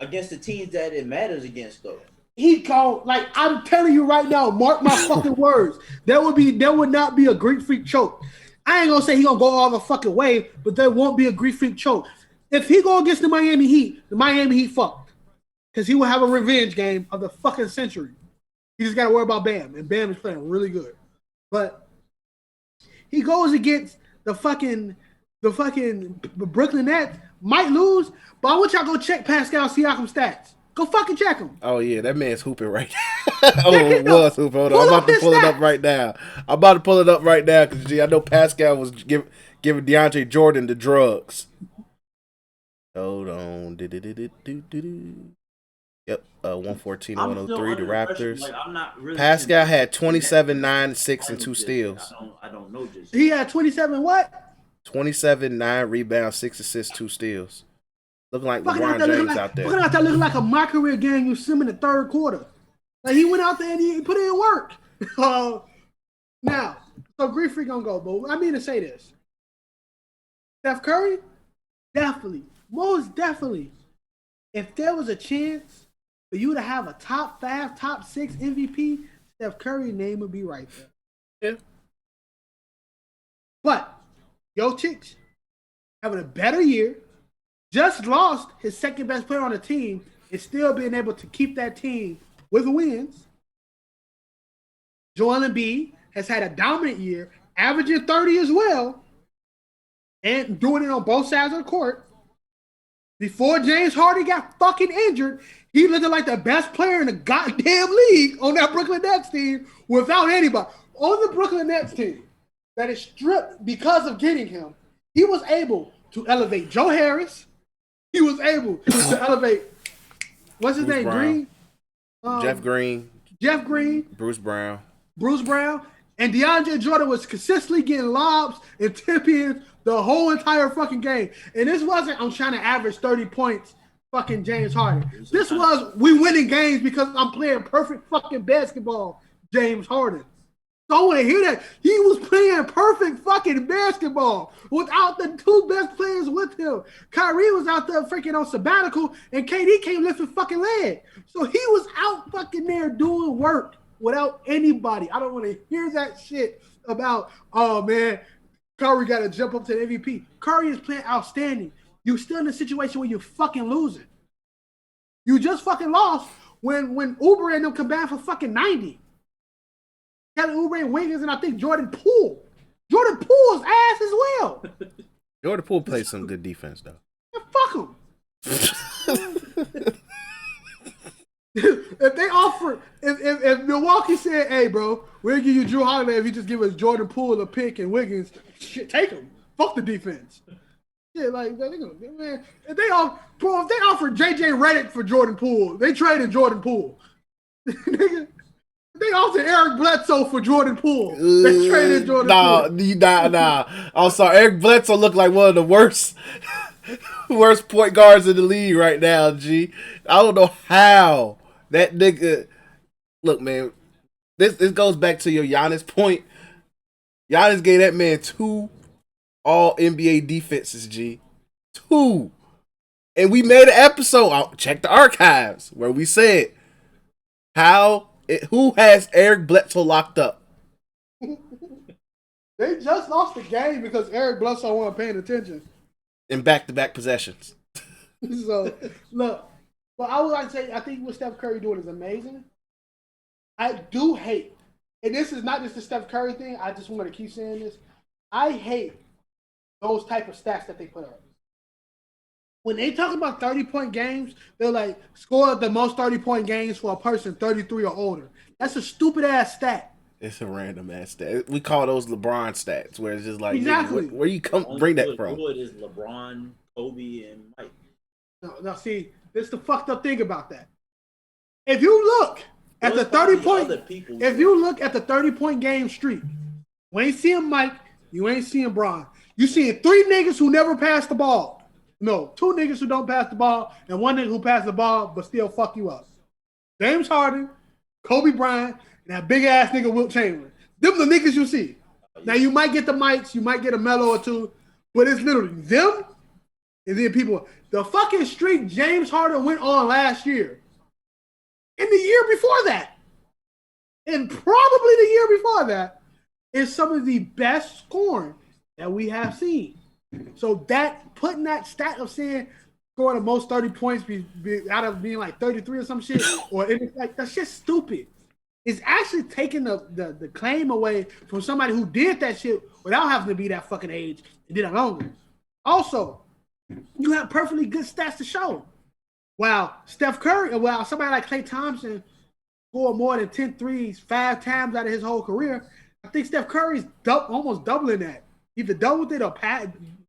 Speaker 7: against the teams that it matters against, though.
Speaker 3: He go like I'm telling you right now. Mark my fucking words. There would not be a Greek Freak choke. I ain't gonna say he gonna go all the fucking way, but there won't be a Greek Freak choke. If he go against the Miami Heat fucked. Because he will have a revenge game of the fucking century. He just got to worry about Bam. And Bam is playing really good. But he goes against the fucking Brooklyn Nets. Might lose. But I want y'all to go check Pascal Siakam stats. Go fucking check him.
Speaker 2: Oh, yeah, that man's hooping right now. It was hooping. Hold on. I'm about to pull it up right now. Because, G, I know Pascal was giving DeAndre Jordan the drugs. Hold on. Yep, 114 and 103, the Raptors.
Speaker 4: Like, I'm not really
Speaker 2: Pascal had 27, 9, 6, and 2 steals.
Speaker 4: I don't know just.
Speaker 3: He had 27 what?
Speaker 2: 27, 9 rebounds, 6 assists, 2 steals. Looking like
Speaker 3: Fucking
Speaker 2: LeBron James out there.
Speaker 3: Fucking out there looking like a my career game you see him in the third quarter. Like he went out there and he put in work. Now, so Greek Freak gonna go, but I mean to say this. Steph Curry, definitely, most definitely. If there was a chance for you to have a top 5, top 6 MVP, Steph Curry's name would be right there.
Speaker 2: Yeah.
Speaker 3: But Jokic having a better year, just lost his second best player on the team, and still being able to keep that team with wins. Joel Embiid has had a dominant year, averaging 30 as well, and doing it on both sides of the court. Before James Harden got fucking injured, he looked like the best player in the goddamn league on that Brooklyn Nets team without anybody. On the Brooklyn Nets team that is stripped because of getting him, he was able to elevate Joe Harris. He was able to elevate, what's his name, Green?
Speaker 2: Jeff Green.
Speaker 3: Bruce Brown. And DeAndre Jordan was consistently getting lobs and tip-ins the whole entire fucking game. And this wasn't, I'm trying to average 30 points, fucking James Harden. This was, we winning games because I'm playing perfect fucking basketball, James Harden. So I want to hear that. He was playing perfect fucking basketball without the 2 best players with him. Kyrie was out there freaking on sabbatical, and KD came lifting fucking leg. So he was out fucking there doing work without anybody. I don't want to hear that shit about, oh man, Curry got to jump up to the MVP. Curry is playing outstanding. You're still in a situation where you're fucking losing. You just fucking lost when Oubre and them combined for fucking 90. Kelly Oubre and Wiggins, and I think Jordan Poole. Jordan Poole's ass as well.
Speaker 2: Jordan Poole plays some good defense, though.
Speaker 3: Yeah, fuck him. If they offer, if Milwaukee said, hey, bro, we'll give you Drew Holiday if you just give us Jordan Poole a pick and Wiggins, shit, take him. Fuck the defense. Yeah, like, man, if they offer JJ Redick for Jordan Poole, they traded Jordan Poole. They offered Eric Bledsoe for Jordan Poole. They traded Jordan Poole.
Speaker 2: Nah. I'm sorry. Eric Bledsoe looked like one of the worst point guards in the league right now, G. I don't know how that nigga. Look, man, this goes back to your Giannis point. Giannis gave that man 2 All-NBA defenses, G. 2. And we made an episode, check the archives, where we said who has Eric Bledsoe locked up?
Speaker 3: They just lost the game because Eric Bledsoe wasn't paying attention.
Speaker 2: In back-to-back possessions.
Speaker 3: So, look, but I would like to say, I think what Steph Curry doing is amazing. I do hate, and this is not just the Steph Curry thing, I just want to keep saying this. I hate those type of stats that they put up. When they talk about 30-point games, they're like, score the most 30-point games for a person 33 or older. That's a stupid-ass stat.
Speaker 2: It's a random-ass stat. We call those LeBron stats, where it's just like,
Speaker 3: exactly.
Speaker 2: Where you bring that from?
Speaker 4: Good is LeBron, Kobe, and Mike.
Speaker 3: No, see, this is the fucked up thing about that. If you look at the 30-point, if you look at the 30-point game streak, you ain't seeing Mike, you ain't seeing Bron. You seeing 3 niggas who never pass the ball. No, 2 niggas who don't pass the ball, and 1 nigga who pass the ball but still fuck you up. James Harden, Kobe Bryant, and that big ass nigga Wilt Chamberlain. Them the niggas you see. Now you might get the Mikes, you might get a Melo or 2, but it's literally them and then people. The fucking streak James Harden went on last year, and the year before that, and probably the year before that, is some of the best scoring that we have seen. So that putting that stat of saying scoring the most 30 points out of being like 33 or some shit, or like that shit's stupid. It's actually taking the claim away from somebody who did that shit without having to be that fucking age and did it longer. Also, you have perfectly good stats to show. While Steph Curry, while somebody like Klay Thompson scored more than 10 threes 5 times out of his whole career, I think Steph Curry's almost doubling that. Either doubled it or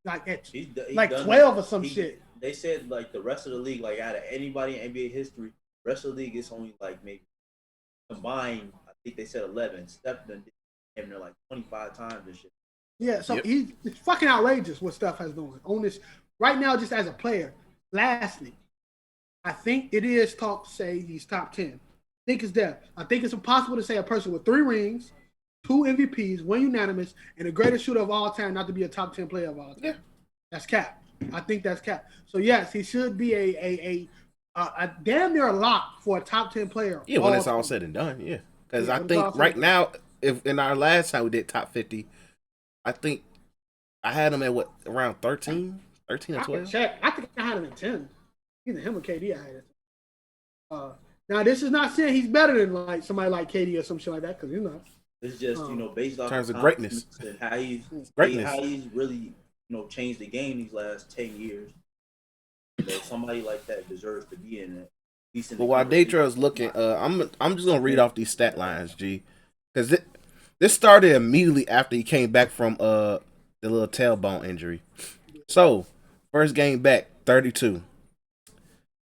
Speaker 3: like at like 12 or some shit.
Speaker 7: They said like the rest of the league, like out of anybody in NBA history, the rest of the league is only like maybe combined. I think they said 11. Steph done did like 25 times this shit.
Speaker 3: Yeah, so it's fucking outrageous what Steph has done on this right now, just as a player. Lastly, I think it is talk to say he's top 10. I think it's there. I think it's impossible to say a person with 3 rings, 2 MVPs, 1 unanimous, and the greatest shooter of all time not to be a top 10 player of all time. Yeah. That's cap. I think that's cap. So yes, he should be a damn near a lock for a top 10 player.
Speaker 2: Yeah, when it's all said and done, yeah. Because I think right now, if in our last time we did top 50, I think I had him at what, around 13 or 12?
Speaker 3: I think I had him at 10. Either him or KD I had it. Now this is not saying he's better than like somebody like KD or some shit like that, because he's not.
Speaker 7: It's just, based off
Speaker 2: in terms of greatness
Speaker 7: and how he's really, changed the game these last 10 years. Somebody like that deserves to be in it.
Speaker 2: But while Daytra is looking, I'm just gonna read off these stat lines, G, because this started immediately after he came back from the little tailbone injury. So first game back, 32.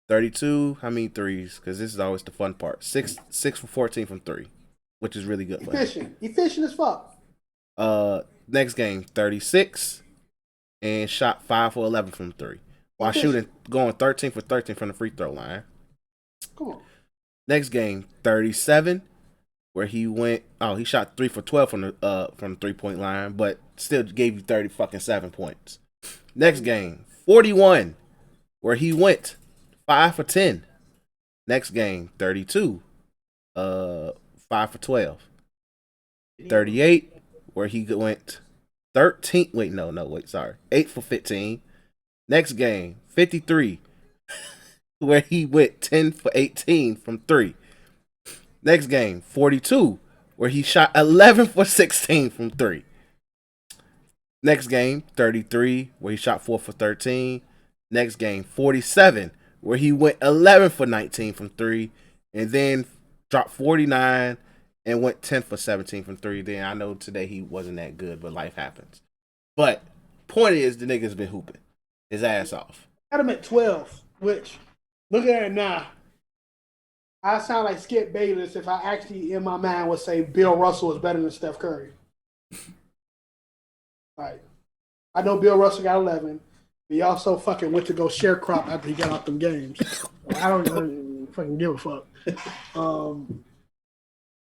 Speaker 2: 32. How many threes? Because this is always the fun part. 6 for 14 from 3, which is really good.
Speaker 3: Efficient as fuck.
Speaker 2: Next game, 36, and shot 5 for 11 from 3, while going 13 for 13 from the free throw line.
Speaker 3: Come on.
Speaker 2: Next game, 37, where he shot 3 for 12 from the 3-point line, but still gave you 37 points. Next game, 41, where he went 5 for 10. Next game, 32, 5 for 12. 38, where he went 8 for 15. Next game, 53, where he went 10 for 18 from 3. Next game, 42, where he shot 11 for 16 from 3. Next game, 33, where he shot 4 for 13. Next game, 47, where he went 11 for 19 from 3. And then dropped 49 and went 10 for 17 from 3. Then I know today he wasn't that good, but life happens. But point is, the nigga's been hooping his ass off.
Speaker 3: I had him at 12, which, look at it now. I sound like Skip Bayless if I actually, in my mind, would say Bill Russell is better than Steph Curry. Right. I know Bill Russell got 11. But he also fucking went to go sharecrop after he got off them games. I don't even fucking give a fuck.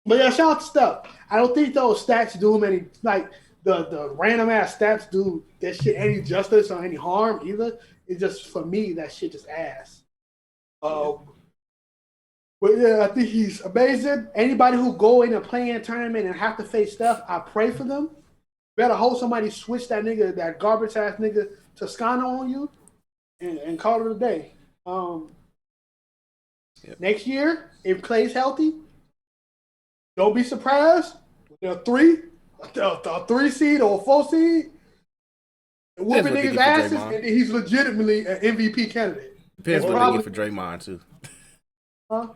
Speaker 3: But yeah, shout out to Steph. I don't think those stats do him any, like, the random ass stats do that shit any justice or any harm either. It's just, for me, that shit just ass. But yeah, I think he's amazing. Anybody who go in a play-in tournament and have to face Steph, I pray for them. Better hope somebody switch that nigga, that garbage ass nigga, Toscano on you, and call it a day. Next year, if Clay's healthy, don't be surprised. A 3 seed or a 4 seed, whooping niggas' asses, and he's legitimately an MVP candidate.
Speaker 2: Depends what they get for Draymond too.
Speaker 3: Huh?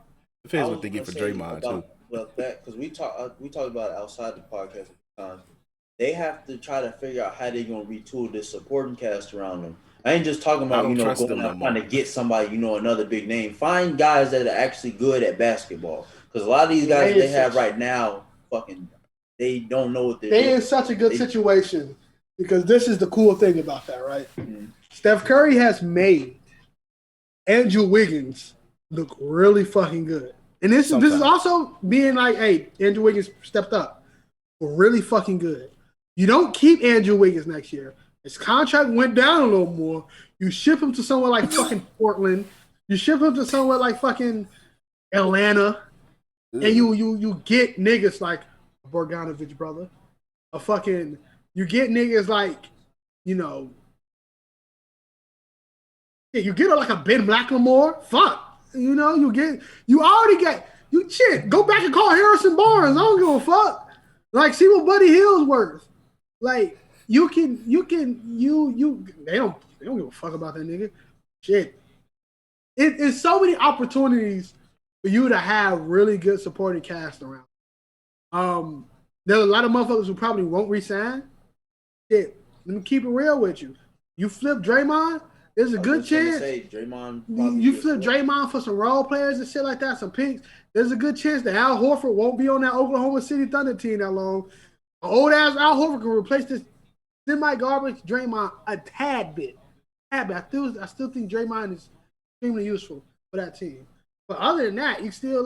Speaker 2: Depends what they get for Draymond too.
Speaker 7: Well, that because we talked about it outside the podcast. They have to try to figure out how they're gonna retool this supporting cast around them. I ain't just talking
Speaker 2: I
Speaker 7: about,
Speaker 2: don't trust
Speaker 7: going
Speaker 2: them no
Speaker 7: out trying to
Speaker 2: more.
Speaker 7: get somebody, another big name. Find guys that are actually good at basketball. Because a lot of these guys they have right now, fucking, they don't know what they're doing.
Speaker 3: They in such a good situation because this is the cool thing about that, right?
Speaker 7: Mhm.
Speaker 3: Steph Curry has made Andrew Wiggins look really fucking good. And this is also being like, hey, Andrew Wiggins stepped up. Really fucking good. You don't keep Andrew Wiggins next year. His contract went down a little more. You ship him to somewhere like fucking Portland. You ship him to somewhere like fucking Atlanta. And you get niggas like a Bogdanovich brother. You get niggas like, yeah, you get like a Ben McLemore. Fuck. You already got shit. Go back and call Harrison Barnes. I don't give a fuck. Like, see what Buddy Hield's worth. Like, they don't give a fuck about that nigga. Shit. It's so many opportunities for you to have really good supporting cast around. There's a lot of motherfuckers who probably won't resign. Shit, let me keep it real with you. You flip Draymond, there's a good chance. You flip Draymond for some role players and shit like that, some picks. There's a good chance that Al Horford won't be on that Oklahoma City Thunder team that long. Old ass Al Horford can replace this semi-garbage Draymond a tad bit. I still think Draymond is extremely useful for that team. But other than that, you still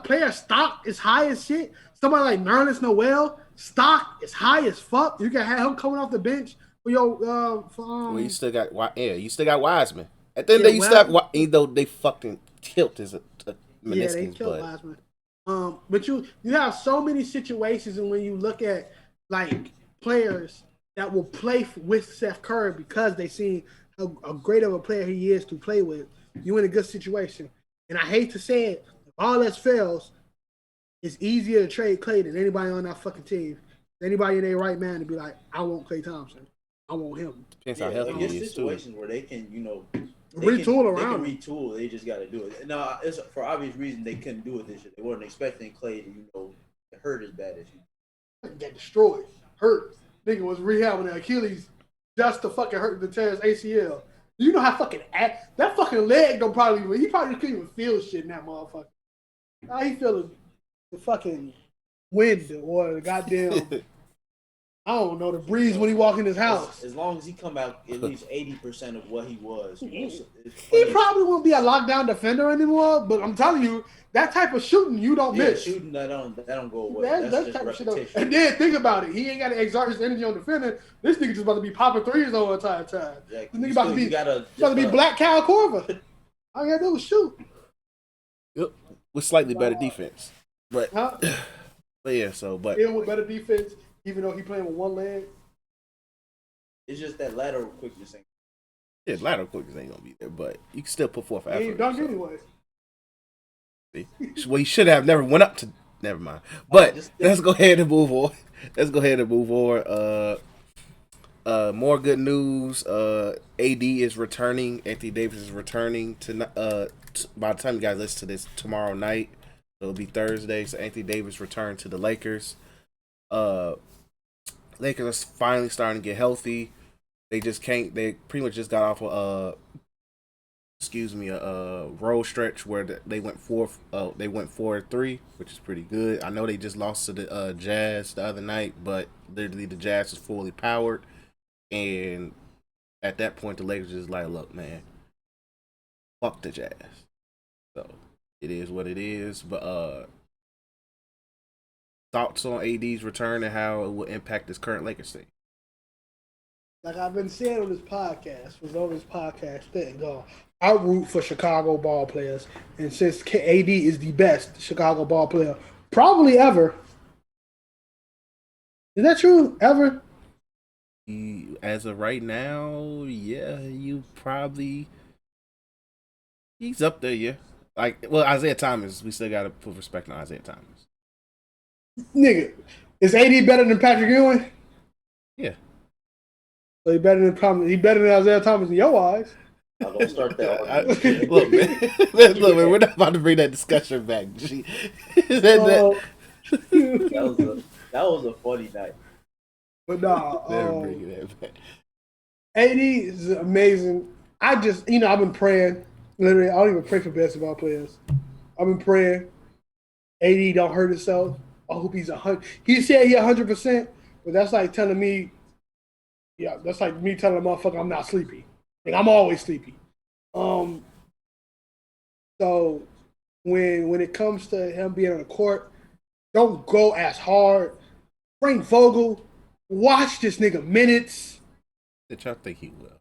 Speaker 3: player stock is high as shit. Somebody like Nerlens Noel, stock is high as fuck. You can have him coming off the bench for your
Speaker 2: well, you still got Wiseman. At the end of the day, even though they fucking killed his meniscus.
Speaker 3: Yeah, they killed Wiseman. But you have so many situations, and when you look at like players that will play with Steph Curry because they see how great of a player he is to play with, you're in a good situation. And I hate to say it, if all else fails, it's easier to trade Klay than anybody on that fucking team. Anybody in their right man to be like, I want Klay Thompson. I want him.
Speaker 2: Depends how healthy he is.
Speaker 7: There's situations where they can,
Speaker 3: retool around.
Speaker 7: They can retool. They just got to do it. Now, it's for obvious reason they couldn't do it this year. They weren't expecting Klay to, get hurt as bad as he
Speaker 3: get destroyed, hurt. Nigga was rehabbing the Achilles just to fucking hurt the tear his ACL. You know how fucking that fucking leg he probably couldn't even feel shit in that motherfucker. How he feeling the fucking wind or the goddamn I don't know, the breeze when he walk in his house.
Speaker 7: As long as he come out at least 80% of what he was.
Speaker 3: He probably won't be a lockdown defender anymore, but I'm telling you, that type of shooting you don't miss.
Speaker 7: Shooting that don't go away.
Speaker 3: That's just repetition. And then think about it. He ain't got to exert his energy on defending. This nigga just about to be popping threes all the entire time. This nigga about to be Black Cal Corver. All you gotta do is shoot.
Speaker 2: Yep. With slightly better defense. But yeah, but
Speaker 3: with better defense, even though he playing with one leg.
Speaker 7: It's just that lateral quickness ain't.
Speaker 2: Yeah, lateral quickness ain't gonna be there, but you can still put forth effort.
Speaker 3: He ain't dunk anyway.
Speaker 2: Well, he should have never went up to. Never mind. But let's go ahead and move on. More good news. AD is returning. Anthony Davis is returning to. By the time you guys listen to this, tomorrow night, it'll be Thursday. So Anthony Davis returned to the Lakers. Lakers are finally starting to get healthy. They pretty much just got off a road stretch where they went 4-3, which is pretty good. I know they just lost to the Jazz the other night, but literally the Jazz was fully powered, and at that point the Lakers just like, look, man, fuck the Jazz. So it is what it is. But thoughts on AD's return and how it will impact this current Lakers team?
Speaker 3: Like I've been saying on this podcast, I root for Chicago ball players, and since AD is the best Chicago ball player probably ever. Is that true? Ever?
Speaker 2: As of right now, yeah, he's up there, yeah. Isaiah Thomas, we still gotta put respect on Isaiah Thomas.
Speaker 3: Nigga, is AD better than Patrick Ewing?
Speaker 2: Yeah.
Speaker 3: So he better than Isaiah Thomas in your eyes.
Speaker 7: I don't start that.
Speaker 2: Look, man, we're not about to bring that discussion back.
Speaker 7: That was a funny night.
Speaker 3: But nah,
Speaker 2: never bringing that back.
Speaker 3: AD is amazing. I just, I've been praying. Literally, I don't even pray for basketball players. I've been praying. AD don't hurt himself. I hope he's 100. He said he 100%, but that's like telling me, yeah, that's like me telling a motherfucker I'm not sleepy. Like I'm always sleepy. So when it comes to him being on the court, don't go as hard. Frank Vogel, watch this nigga minutes.
Speaker 2: Which I think he will.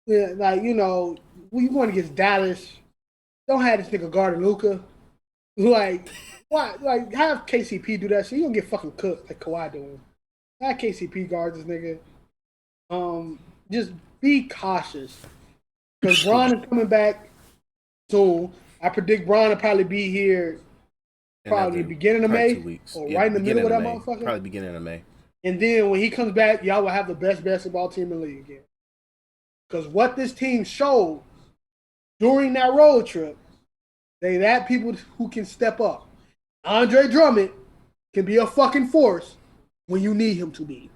Speaker 3: Yeah, like when you going against Dallas, don't have this nigga guarding Luka. Like, why? Like, have KCP do that so you don't get fucking cooked like Kawhi doing. Have KCP guard this nigga. Just be cautious because Bron is coming back soon. I predict Bron will probably be here probably beginning of May
Speaker 2: 2 weeks.
Speaker 3: or right in the middle of that motherfucker.
Speaker 2: Probably beginning of May.
Speaker 3: And then when he comes back, y'all will have the best basketball team in the league again. Because what this team showed during that road trip, they had people who can step up. Andre Drummond can be a fucking force when you need him to be.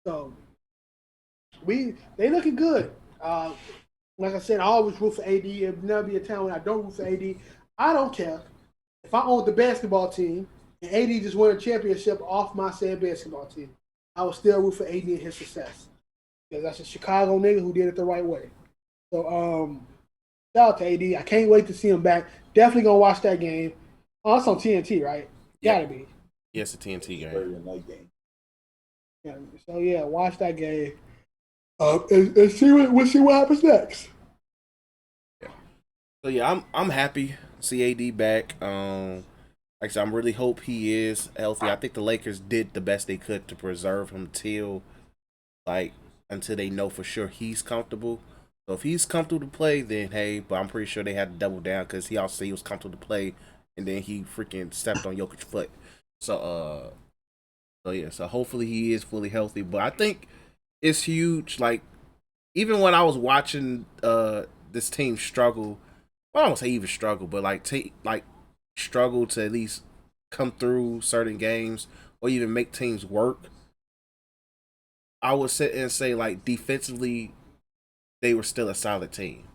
Speaker 3: So they looking good. Like I said, I always root for AD. It'll never be a time when I don't root for AD. I don't care. If I owned the basketball team and AD just won a championship off my said basketball team, I would still root for AD and his success. Because that's a Chicago nigga who did it the right way. So, shout out to AD. I can't wait to see him back. Definitely gonna watch that game. Oh, it's on TNT, right? Gotta be.
Speaker 2: Yes, a TNT game.
Speaker 3: Yeah. So yeah, watch that game. And see what happens next.
Speaker 2: Yeah. So yeah, I'm happy to see AD back. Like I said, I really hope he is healthy. I think the Lakers did the best they could to preserve him until they know for sure he's comfortable. So if he's comfortable to play, then hey, but I'm pretty sure they had to double down because he also said he was comfortable to play, and then he freaking stepped on Jokic's foot. So hopefully he is fully healthy. But I think it's huge. Like even when I was watching this team struggle, well, I don't say even struggle, but struggle to at least come through certain games or even make teams work. I would sit and say like defensively, they were still a solid team.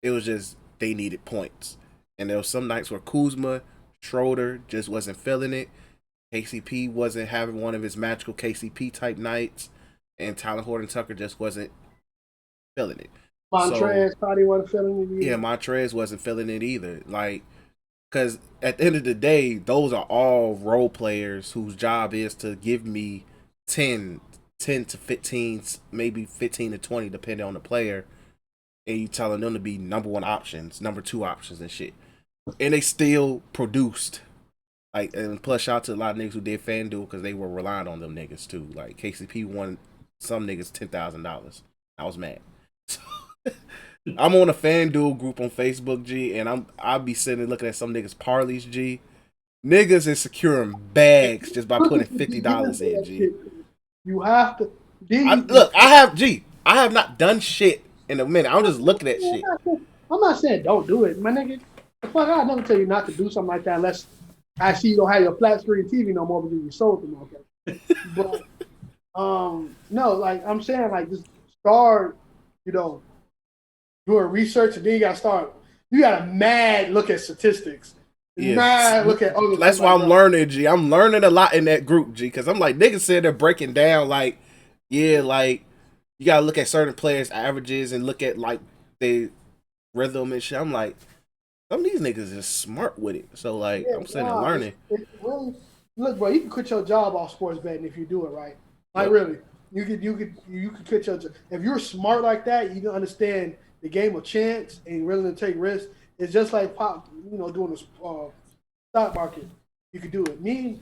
Speaker 2: It was just they needed points. And there was some nights where Kuzma, Schroeder just wasn't feeling it. KCP wasn't having one of his magical KCP type nights. And Tyler Horton Tucker just wasn't feeling it.
Speaker 3: Montrez probably wasn't feeling it either.
Speaker 2: Yeah, Montrez wasn't feeling it either. Like, because at the end of the day, those are all role players whose job is to give me 10 to 15, maybe 15 to 20, depending on the player. And you telling them to be number one options, number two options and shit. And they still produced. Like, and plus shout out to a lot of niggas who did FanDuel because they were relying on them niggas too. Like KCP won some niggas $10,000. I was mad. I'm on a FanDuel group on Facebook, G, and I'll be sitting looking at some niggas parlays, G. Niggas is securing bags just by putting $50 in, G.
Speaker 3: You have to.
Speaker 2: I have not done shit in a minute. I'm just looking at shit.
Speaker 3: I'm not saying don't do it, my nigga. The fuck, I'll never tell you not to do something like that unless I see you don't have your flat screen TV no more because you sold them, okay? But no, like I'm saying, like just start, doing research, and then you gotta mad look at statistics.
Speaker 2: Yes.
Speaker 3: Mad look at other.
Speaker 2: That's why I'm learning, G. I'm learning a lot in that group, G, because I'm like, niggas said they're breaking down, like, yeah, like, you gotta look at certain players' averages and look at, like, their rhythm and shit. I'm like, some of these niggas is smart with it. So, like, I'm sitting and learning.
Speaker 3: Really, look, bro, you can quit your job off sports betting if you do it right. Like, really. You could quit your job. If you're smart like that, you can understand the game of chance and willing to take risks. It's just like doing the stock market. You could do it. Me,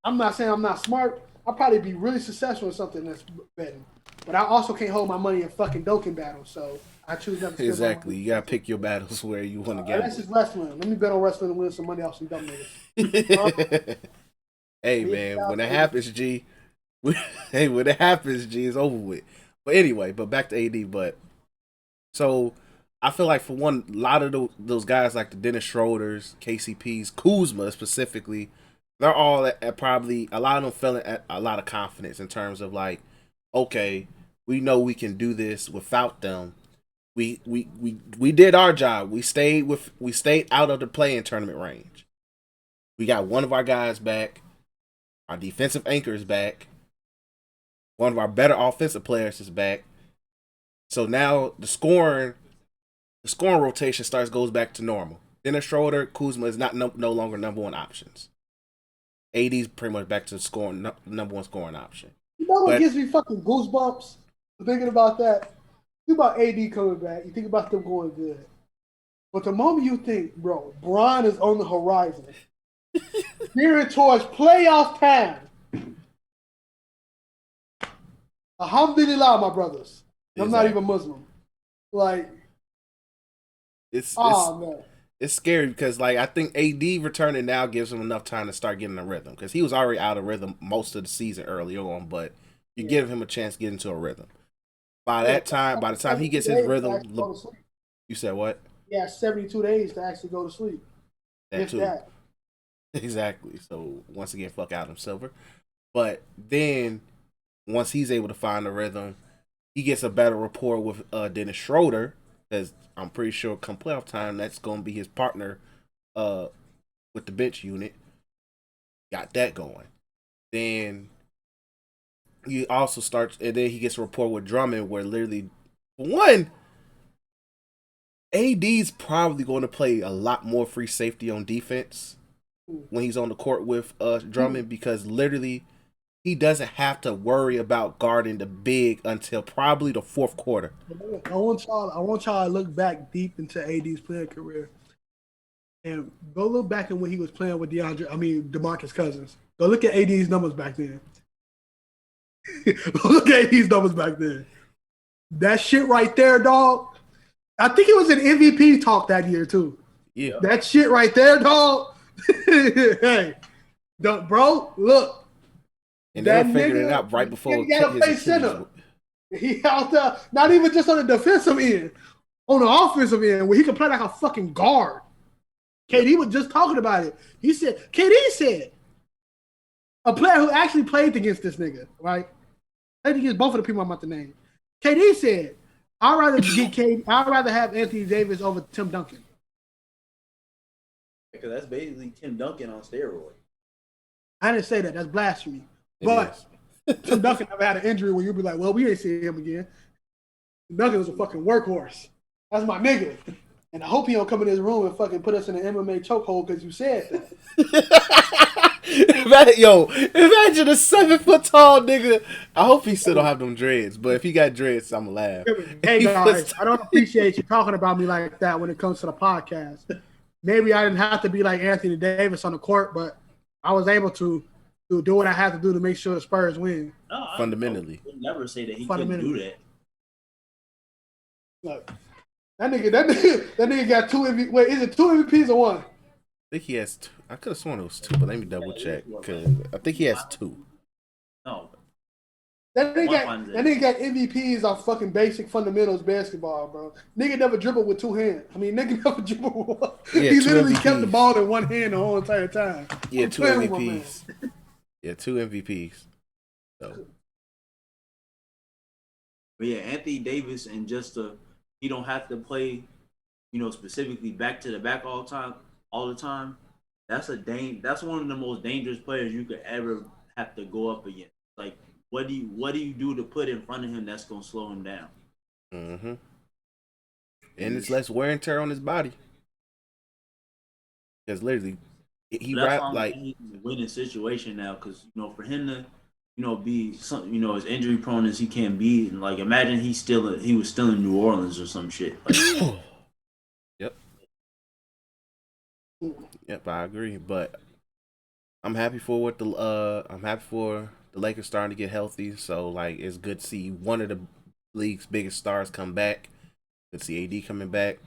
Speaker 3: I'm not saying I'm not smart. I'll probably be really successful in something that's betting. But I also can't hold my money in fucking Dokken battles, so I choose not to.
Speaker 2: Exactly. You gotta pick your battles where you want to get.
Speaker 3: That's just wrestling. Let me bet on wrestling and win some money off some dumb niggas.
Speaker 2: Hey man, when it happens, G. When it happens, G, it's over with. But anyway, back to AD. So I feel like for one, a lot of those guys like the Dennis Schroeders, KCPs, Kuzma specifically, they're all at probably a lot of them feeling at a lot of confidence in terms of like okay, we know we can do this without them. We did our job. We stayed out of the play-in tournament range. We got one of our guys back. Our defensive anchor is back. One of our better offensive players is back. So now the scoring rotation goes back to normal. Dennis Schroeder, Kuzma is not no longer number one options. AD's pretty much back to scoring number one scoring option.
Speaker 3: You know what gives me fucking goosebumps thinking about that? Think about AD coming back. You think about them going good. But the moment you think, bro, Bron is on the horizon, veering towards playoff time. Alhamdulillah, my brothers. I'm not even Muslim. Like, man.
Speaker 2: It's scary because, like, I think AD returning now gives him enough time to start getting a rhythm because he was already out of rhythm most of the season early on, but you give him a chance to get into a rhythm. By the time he gets his rhythm, you said what?
Speaker 3: Yeah, 72 days to actually go to sleep.
Speaker 2: That too.
Speaker 3: That.
Speaker 2: Exactly. So once again, fuck Adam Silver. But then once he's able to find a rhythm, he gets a better rapport with Dennis Schroeder because I'm pretty sure come playoff time that's going to be his partner with the bench unit. Got that going. Then he also starts, and then he gets a rapport with Drummond where literally, one, AD's probably going to play a lot more free safety on defense when he's on the court with Drummond because literally he doesn't have to worry about guarding the big until probably the fourth quarter.
Speaker 3: I want y'all to look back deep into AD's playing career and go look back at when he was playing with DeMarcus Cousins. Go look at AD's numbers back then. Look at AD's numbers back then. That shit right there, dog. I think it was an MVP talk that year too.
Speaker 2: Yeah.
Speaker 3: That shit right there, dog. Hey, bro, look.
Speaker 2: And they figured it out right before
Speaker 3: he got to play center. He out there, not even just on the defensive end, on the offensive end, where he can play like a fucking guard. KD was just talking about it. KD said, a player who actually played against this nigga, right? Played against both of the people I'm about to name. KD said, I'd rather have Anthony Davis over Tim Duncan.
Speaker 7: Because that's basically Tim Duncan on steroids.
Speaker 3: I didn't say that. That's blasphemy. But Tim Duncan never had an injury where you'd be like, well, we ain't seeing him again. Tim Duncan was a fucking workhorse. That's my nigga. And I hope he don't come in this room and fucking put us in an MMA chokehold because you said that.
Speaker 2: Imagine a 7 foot tall nigga. I hope he still don't have them dreads, but if he got dreads, I'm gonna laugh.
Speaker 3: Hey guys, I don't appreciate you talking about me like that when it comes to the podcast. Maybe I didn't have to be like Anthony Davis on the court, but I was able to do what I had to do to make sure the Spurs win.
Speaker 4: No,
Speaker 2: Fundamentally.
Speaker 4: I would never say that he couldn't do that.
Speaker 3: Look, that nigga got 2 MVP. Wait, is it 2 MVPs or 1?
Speaker 2: I think he has 2. I could have sworn it was 2, but let me double check because I think he has 2.
Speaker 4: No.
Speaker 3: That nigga got MVPs off fucking basic fundamentals basketball, bro. Nigga never dribbled with 2 hands. Nigga never dribbled with one.
Speaker 2: Yeah,
Speaker 3: he literally
Speaker 2: MVPs.
Speaker 3: kept the ball in 1 hand the whole entire time.
Speaker 2: Yeah, 2 MVPs. Yeah, 2 MVPs. So.
Speaker 4: But yeah, Anthony Davis and he don't have to play, specifically back to the back all the time. That's one of the most dangerous players you could ever have to go up against. Like, what do you do to put in front of him that's gonna slow him down?
Speaker 2: Mm-hmm. And it's less wear and tear on his body. Because literally, he rap like
Speaker 4: he's in a winning situation now. Because for him to be some as injury prone as he can be, and like imagine he was still in New Orleans or some shit. Like,
Speaker 2: Yep, I agree. But I'm happy for the Lakers starting to get healthy. So like it's good to see one of the league's biggest stars come back. Good to see AD coming back.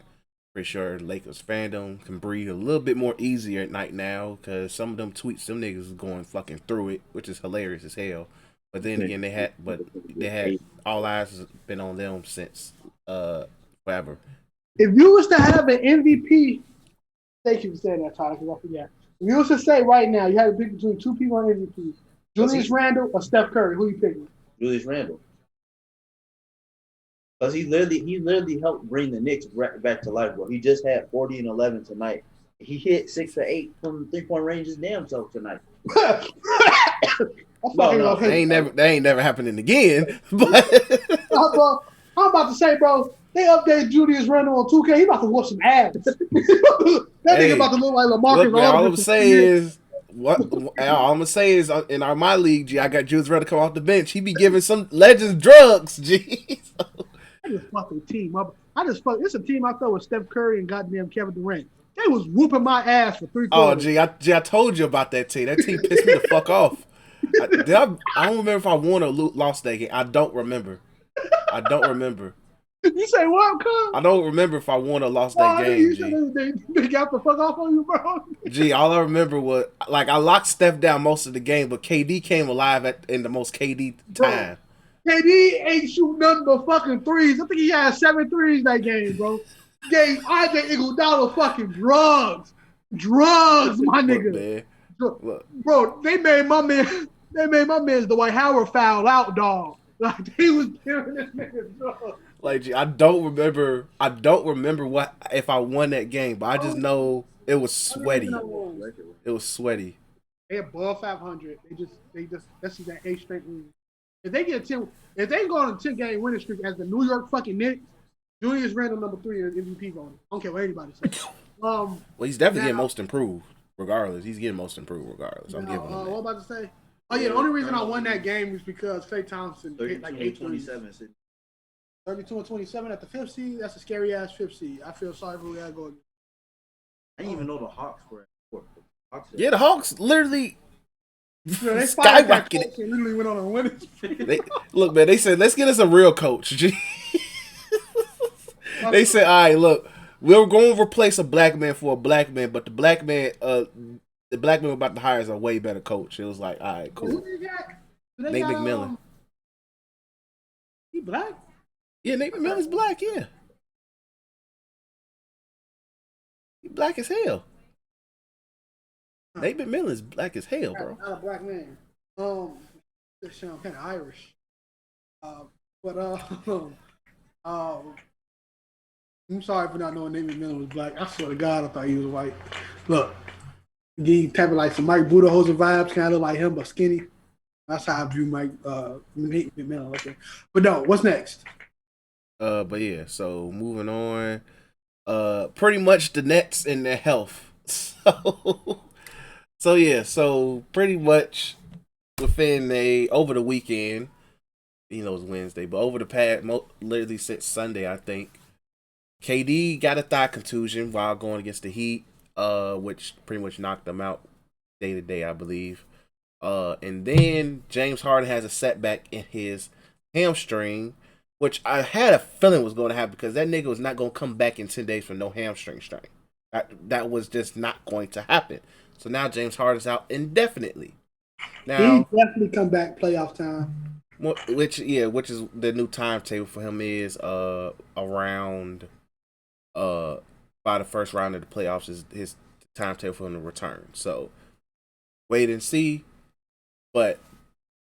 Speaker 2: Pretty sure Lakers fandom can breathe a little bit more easier at night now because some of them tweets, them niggas is going fucking through it, which is hilarious as hell. But then again, they had all eyes has been on them since forever.
Speaker 3: If you was to have an MVP, thank you for saying that, Tyler, because I forgot. If you was to say right now, you had to pick between 2 people on MVP, Julius Randle or Steph Curry, who you picking?
Speaker 7: Julius Randle. Because he literally helped bring the Knicks back to life, bro. He just had 40 and 11 tonight. He hit 6 or 8 from 3-point range his damn self tonight. No.
Speaker 2: They ain't never happening again. But
Speaker 3: bro, I'm about to say, bro, they updated Julius Randle on 2K. He about to whoop some ass. that nigga about to look like LaMarcus.
Speaker 2: Look, man, all I'm saying is in my league, G, I got Julius Randle come off the bench. He be giving some legends drugs, G.
Speaker 3: I just fucking team up. It's a team I thought with Steph Curry and goddamn Kevin Durant. They was whooping my ass for 3 quarters.
Speaker 2: Oh, G, I told you about that team. That team pissed me the fuck off. I don't remember if I won or lost that game. I don't remember.
Speaker 3: You say what, cuz?
Speaker 2: I don't remember if I won or lost that game, G.
Speaker 3: They got the fuck off on you, bro.
Speaker 2: G, all I remember was, like, I locked Steph down most of the game, but KD came alive in the most KD time.
Speaker 3: Bro, KD ain't shooting nothing but fucking threes. I think he had 7 threes that game, bro. Gave Andre Iguodala fucking drugs. Drugs, my nigga.
Speaker 2: Look.
Speaker 3: Bro, they made my man Dwight Howard foul out, dog. Like, he was giving this nigga drugs.
Speaker 2: Like, G, I don't remember what if I won that game, but I just know it was sweaty. It was sweaty.
Speaker 3: They above 500. They just that's that 8 straight wins. If they go on a 10-game winning streak as the New York fucking Knicks, Julius Randle number 3 in MVP voting. I don't care what anybody says.
Speaker 2: Well, he's definitely getting most improved, regardless. He's getting most improved, regardless. I'm giving him that.
Speaker 3: What am I about to say? Oh yeah, the only reason I won that game was because Klay Thompson hit like 8
Speaker 7: 27.
Speaker 3: 32 and 27 at the 5th seed. That's a scary ass 5th seed. I feel sorry for who I go.
Speaker 7: I didn't even know the Hawks were.
Speaker 2: Yeah, the Hawks literally
Speaker 3: They
Speaker 2: skyrocketed.
Speaker 3: literally went on a winning streak.
Speaker 2: Look, man, they said, let's get us a real coach. They said, all right, look, we're going to replace a black man for a black man, but the black man we're about to hire is a way better coach. It was like, all right, cool. Nate McMillan.
Speaker 3: He black?
Speaker 2: Yeah, Nate McMillan's black, yeah. He black as hell. Nate McMillan's black as hell, bro.
Speaker 3: Not a black man. This sound kind of Irish. I'm sorry for not knowing Nate McMillan was black. I swear to God, I thought he was white. Look, he type of like some Mike Budenholzer vibes, kind of look like him, but skinny. That's how I view Nate McMillan. Okay, but no, what's next?
Speaker 2: But yeah, so moving on. Pretty much the Nets and their health. So pretty much within over the weekend, it was Wednesday, but over the past, literally since Sunday, I think, KD got a thigh contusion while going against the Heat, which pretty much knocked them out day to day, I believe. And then James Harden has a setback in his hamstring, which I had a feeling was going to happen because that nigga was not going to come back in 10 days for no hamstring strain. That was just not going to happen. So now James Harden's out indefinitely. Now
Speaker 3: he definitely come back playoff time.
Speaker 2: Which is the new timetable for him is around by the first round of the playoffs is his timetable for him to return. So wait and see. But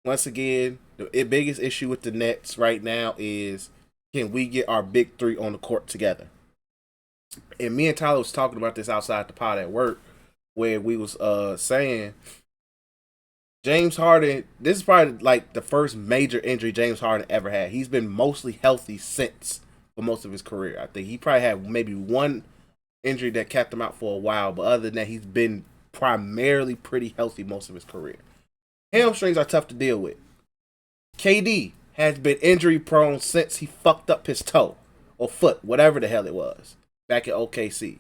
Speaker 2: once again, the biggest issue with the Nets right now is, can we get our big three on the court together? And me and Tyler was talking about this outside the pod at work, where we was saying James Harden, this is probably like the first major injury James Harden ever had. He's been mostly healthy since for most of his career. I think he probably had maybe one injury that kept him out for a while, but other than that, he's been primarily pretty healthy most of his career. Hamstrings are tough to deal with. KD has been injury prone since he fucked up his toe or foot, whatever the hell it was, back at OKC.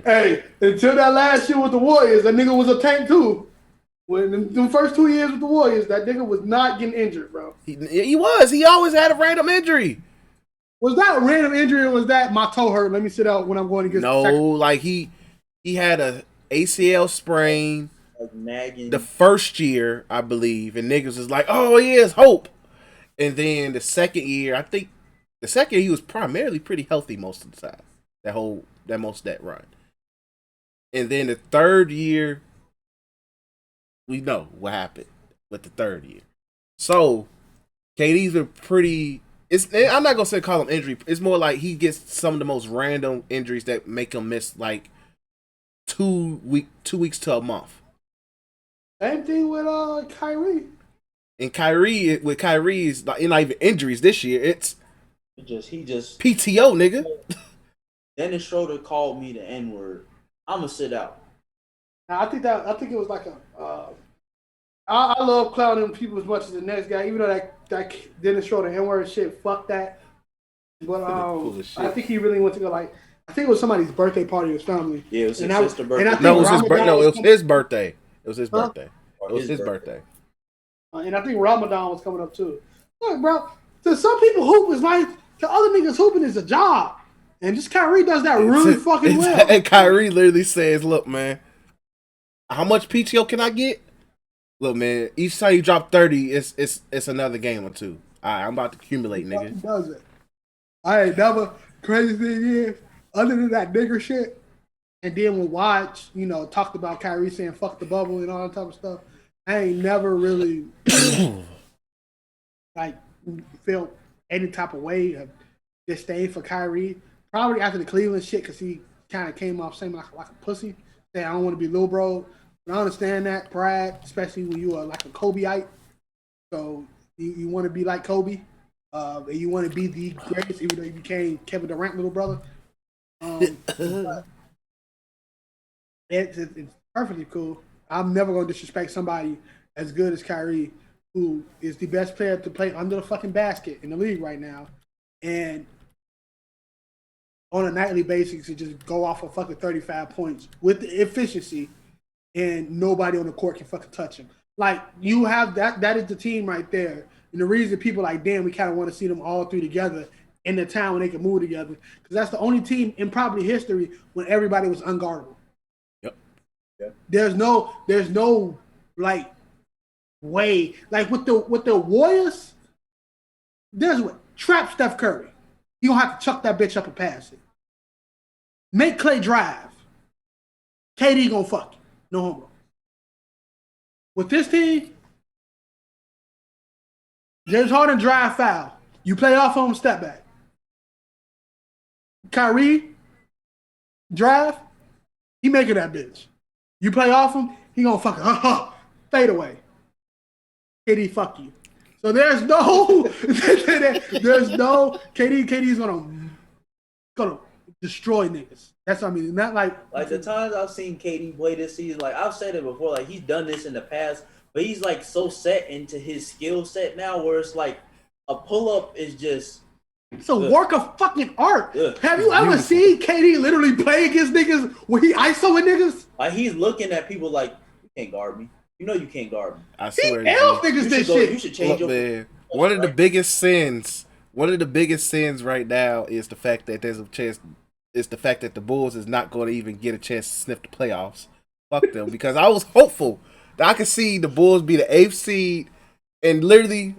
Speaker 3: Hey, until that last year with the Warriors, that nigga was a tank too. When the first 2 years with the Warriors, that nigga was not getting injured, bro.
Speaker 2: He was. He always had a random injury.
Speaker 3: Was that a random injury or was that my toe hurt? Let me sit out when I'm going against
Speaker 2: No, like he had a ACL sprain the first year, I believe, and niggas was like, oh, he has hope. And then the second year, I think he was primarily pretty healthy most of the time. Most of that run. And then the third year, we know what happened with the third year. So KD's been pretty I'm not gonna say call him injury. It's more like he gets some of the most random injuries that make him miss like 2 weeks to a month.
Speaker 3: Same thing with Kyrie.
Speaker 2: And Kyrie is like not even injuries this year. It's
Speaker 7: he just
Speaker 2: PTO, nigga.
Speaker 7: Dennis Schroeder called me the N-word. I'ma sit out.
Speaker 3: Now, I think it was like I love clowning people as much as the next guy, even though that Dennis Schroeder N-word shit, fuck that. But I think he really went to go like, I think it was somebody's birthday party with his family.
Speaker 7: Yeah, it was his sister's birthday.
Speaker 2: No, it was his birthday. No, it was his birthday. It was his birthday.
Speaker 7: It
Speaker 2: was his birthday.
Speaker 3: And I think Ramadan was coming up too. Look, bro, to some people, hoop is like, to other niggas, hooping is a job. And just Kyrie does that really fucking well.
Speaker 2: And Kyrie literally says, look, man, how much PTO can I get? Look, man, each time you drop 30, it's another game or two. All right, I'm about to accumulate, nigga.
Speaker 3: He does it. I ain't never, crazy thing is, other than that nigger shit, and then when Watch, talked about Kyrie saying fuck the bubble and all that type of stuff, I ain't never really felt any type of way of disdain for Kyrie. Probably after the Cleveland shit, because he kind of came off saying like a pussy, saying I don't want to be little bro. But I understand that pride, especially when you are like a Kobeite. So you want to be like Kobe, and you want to be the greatest, even though you became Kevin Durant little brother. It's perfectly cool. I'm never going to disrespect somebody as good as Kyrie, who is the best player to play under the fucking basket in the league right now. And on a nightly basis, to just go off of fucking 35 points with the efficiency, and nobody on the court can fucking touch him. Like, you have that is the team right there. And the reason people like, damn, we kind of want to see them all three together in the time when they can move together. Because that's the only team in probably history when everybody was unguardable.
Speaker 2: Yep.
Speaker 3: There's no like way. Like with the Warriors, there's what? Trap Steph Curry. You don't have to chuck that bitch up and pass it. Make Clay drive. KD gonna fuck you. No homo. With this team, James Harden drive foul. You play off on him, step back. Kyrie drive, he making that bitch. You play off him, he gonna fucking fade away. KD fuck you. So there's no KD's gonna destroy niggas. That's what I mean. Not like
Speaker 7: the times I've seen KD play this season, like I've said it before, like he's done this in the past, but he's like so set into his skill set now where it's like a pull up is just
Speaker 3: it's a work of fucking art. Have you ever seen KD literally play against niggas where he ISOing niggas?
Speaker 7: Like he's looking at people like, you can't guard me. You know you can't guard me.
Speaker 2: I swear.
Speaker 3: He L niggas this shit.
Speaker 7: You should change your
Speaker 2: man. One of the biggest sins right now is the fact that there's a chance. Is the fact that the Bulls is not going to even get a chance to sniff the playoffs. Fuck them, because I was hopeful that I could see the Bulls be the 8th seed, and literally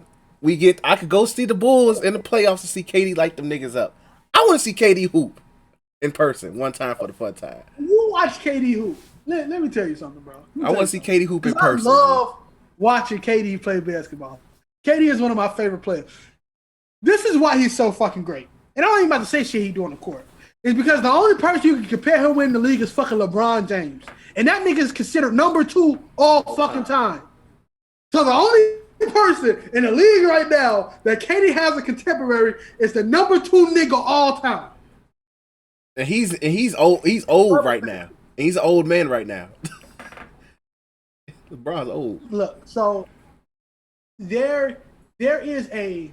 Speaker 2: I could go see the Bulls in the playoffs to see KD light them niggas up. I want to see KD hoop in person one time for the fun time.
Speaker 3: You watch KD hoop. Let me tell you something, bro.
Speaker 2: I want to see KD hoop in person.
Speaker 3: I love watching KD play basketball. KD is one of my favorite players. This is why he's so fucking great. And I don't even about to say shit he do on the court. It's because the only person you can compare him with in the league is fucking LeBron James. And that nigga is considered number 2 all fucking time. So the only person in the league right now that KD has a contemporary is the number 2 nigga all time.
Speaker 2: And he's old right now. And he's an old man right now. LeBron's old.
Speaker 3: Look, so there is a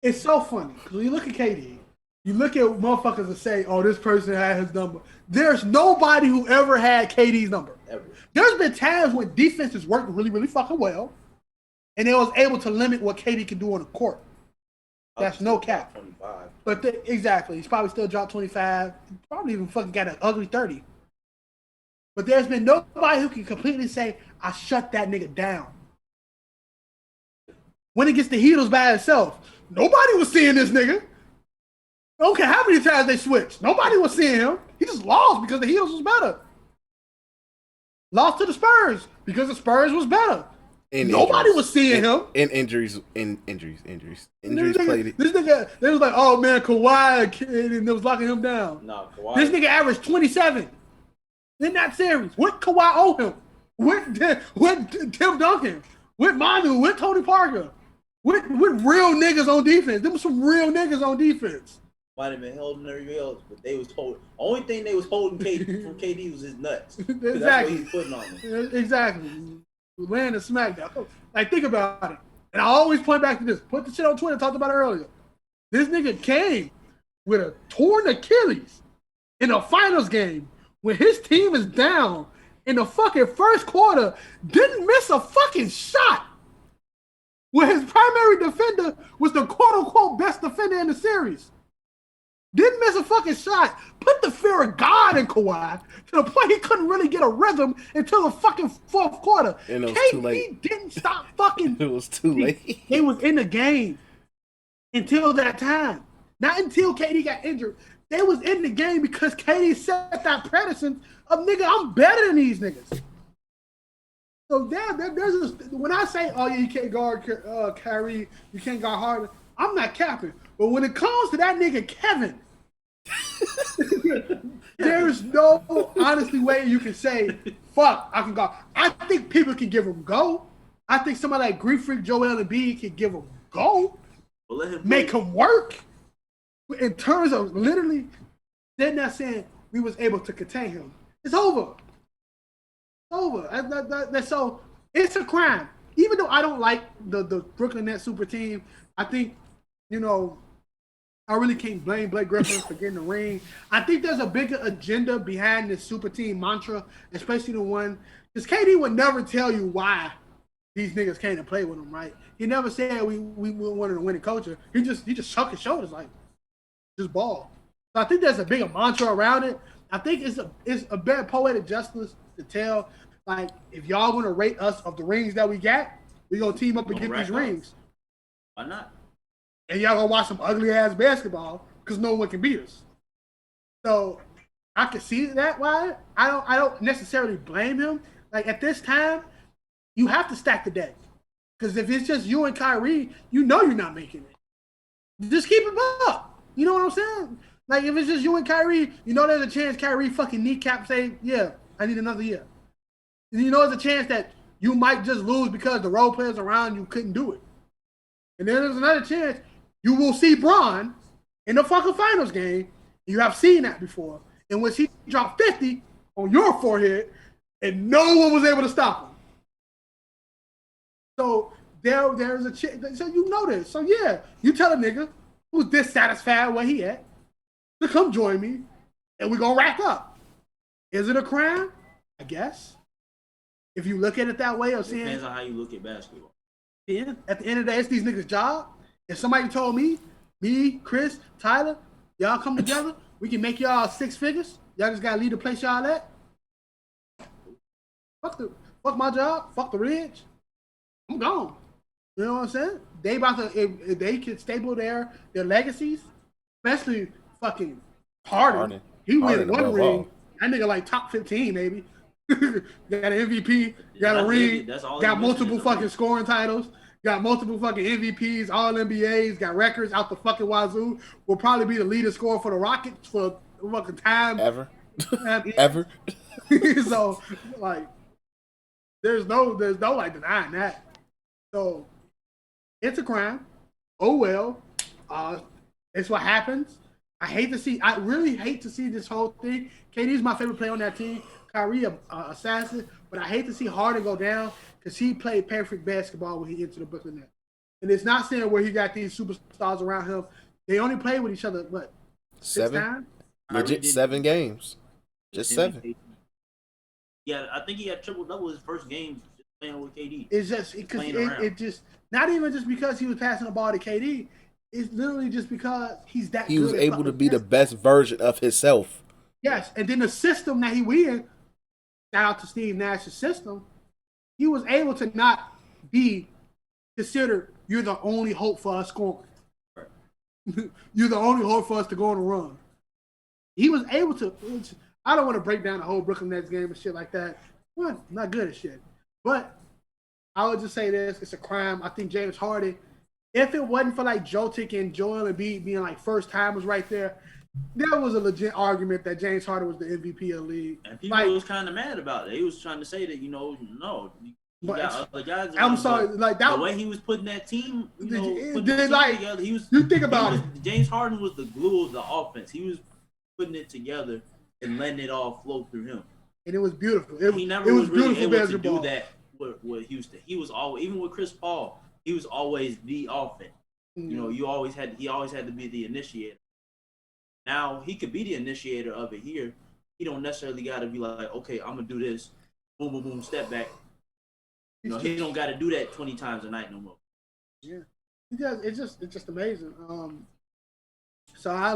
Speaker 3: it's so funny because when you look at KD, you look at motherfuckers that say, "Oh, this person had his number." There's nobody who ever had KD's number.
Speaker 7: Ever.
Speaker 3: There's been times when defenses worked really, really fucking well, and they was able to limit what KD could do on the court. That's no cap.
Speaker 7: 25.
Speaker 3: But exactly, he's probably still dropped 25. Probably even fucking got an ugly 30. But there's been nobody who can completely say, "I shut that nigga down." When it gets the Heatles by itself, nobody was seeing this nigga. I don't care how many times they switched. Nobody was seeing him. He just lost because the Heatles was better. Lost to the Spurs because the Spurs was better. Nobody was seeing him.
Speaker 2: And injuries. Injuries played it.
Speaker 3: This nigga, they was like, oh man, Kawhi, and they was locking him down.
Speaker 7: No, Kawhi.
Speaker 3: This nigga averaged 27 in that series. What Kawhi owe him? With Tim Duncan? With Manu? With Tony Parker? With real niggas on defense? There was some real niggas on defense.
Speaker 7: Might have been holding everybody else, but they was holding. Only thing they was holding from KD was his nuts.
Speaker 3: Exactly.
Speaker 7: That's what he's putting on him.
Speaker 3: Exactly. Land of SmackDown. Like, think about it. And I always point back to this. Put the shit on Twitter. Talked about it earlier. This nigga came with a torn Achilles in a finals game when his team is down in the fucking first quarter. Didn't miss a fucking shot. When his primary defender was the quote-unquote best defender in the series. Didn't miss a fucking shot. Put the fear of God in Kawhi to the point he couldn't really get a rhythm until the fucking fourth quarter.
Speaker 2: And it was
Speaker 3: KD
Speaker 2: too late.
Speaker 3: didn't stop fucking.
Speaker 2: It was too late.
Speaker 3: He was in the game until that time. Not until KD got injured. They was in the game because KD set that precedent of, nigga, I'm better than these niggas. So there's when I say, oh yeah, you can't guard Kyrie, you can't guard Harden, I'm not capping. But when it comes to that nigga Kevin, there's no honestly way you can say, fuck, I can go. I think people can give him go. I think somebody like Greek Freak Joel Embiid can give him go.
Speaker 7: But let him
Speaker 3: Make him work. In terms of literally, they're not saying we was able to contain him. It's over. It's over. So it's a crime. Even though I don't like the Brooklyn Nets super team, I think, you know, I really can't blame Blake Griffin for getting the ring. I think there's a bigger agenda behind this super team mantra, especially the one, because KD would never tell you why these niggas came to play with him, right? He never said we wanted to win a culture. He just shook his shoulders like, just ball. So I think there's a bigger mantra around it. I think it's a better poetic justice to tell, like, if y'all want to rate us of the rings that we got, we gonna team up and get these rings.
Speaker 7: Why not?
Speaker 3: And y'all gonna watch some ugly ass basketball because no one can beat us. So I can see that why. I don't necessarily blame him. Like, at this time, you have to stack the deck. Because if it's just you and Kyrie, you know you're not making it. Just keep it up. You know what I'm saying? Like, if it's just you and Kyrie, you know there's a chance Kyrie fucking kneecap say, yeah, I need another year. And you know there's a chance that you might just lose because the role players around you couldn't do it. And then there's another chance you will see Bron in the fucking finals game. You have seen that before, in which he dropped 50 on your forehead and no one was able to stop him. So there's a chance. So you know this. So yeah, you tell a nigga who's dissatisfied where he at to come join me and we're gonna rack up. Is it a crime? I guess. If you look at it that way, or saying,
Speaker 7: Depends on how you look at basketball.
Speaker 3: Yeah, at the end of the day, it's these niggas' job. If somebody told me, Chris, Tyler, y'all come together, we can make y'all 6 figures. Y'all just gotta leave the place y'all at. Fuck my job. Fuck the Ridge. I'm gone. You know what I'm saying? They about to, if they can stable their legacies, especially fucking Harden. He win one ring. All. That nigga like top 15 maybe. Got an MVP, got a ring, got multiple fucking scoring titles, got multiple fucking MVPs, all NBAs, got records out the fucking wazoo. Will probably be the leader scorer for the Rockets for fucking time
Speaker 2: ever. Ever.
Speaker 3: So like, there's no like denying that. So it's a crime. Oh well, it's what happens. I really hate to see this whole thing. KD's my favorite player on that team. Kyrie, assassin, but I hate to see Harden go down because he played perfect basketball when he entered the Brooklyn Nets. And it's not saying where he got these superstars around him. They only played with each other, what, 6 times?
Speaker 2: Legit 7 games. Just 7.
Speaker 7: Yeah, I think he had triple-double his first game just playing with KD.
Speaker 3: It's just because it just, not even just because he was passing the ball to KD. It's literally just because he's that good.
Speaker 2: He was able to be the best version of himself.
Speaker 3: Yes, and then the system that he in, shout out to Steve Nash's system, he was able to not be considered, you're the only hope for us scoring. Right. You're the only hope for us to go on a run. He was able to, I don't want to break down the whole Brooklyn Nets game and shit like that. Well, I'm not good at shit. But I would just say this: it's a crime. I think James Harden. If it wasn't for like Jokic and Joel Embiid being like first timers right there, there was a legit argument that James Harden was the MVP of the league.
Speaker 4: And people was kind of mad about it. He was trying to say that, no. You got other guys.
Speaker 3: I'm sorry, like that.
Speaker 4: The way he was putting that team, putting
Speaker 3: the team
Speaker 4: together.
Speaker 3: You think about it.
Speaker 4: James Harden was the glue of the offense. He was putting it together and letting it all flow through him.
Speaker 3: And it was beautiful.
Speaker 4: He never was really able to do that with Houston. He was always, even with Chris Paul, he was always the offense.
Speaker 3: Mm-hmm.
Speaker 4: He always had to be the initiator. Now he could be the initiator of it here. He don't necessarily got to be like, okay, I'm gonna do this, boom, boom, boom, step back. He don't got to do that 20 times a night no more.
Speaker 3: Yeah, it's just amazing. So I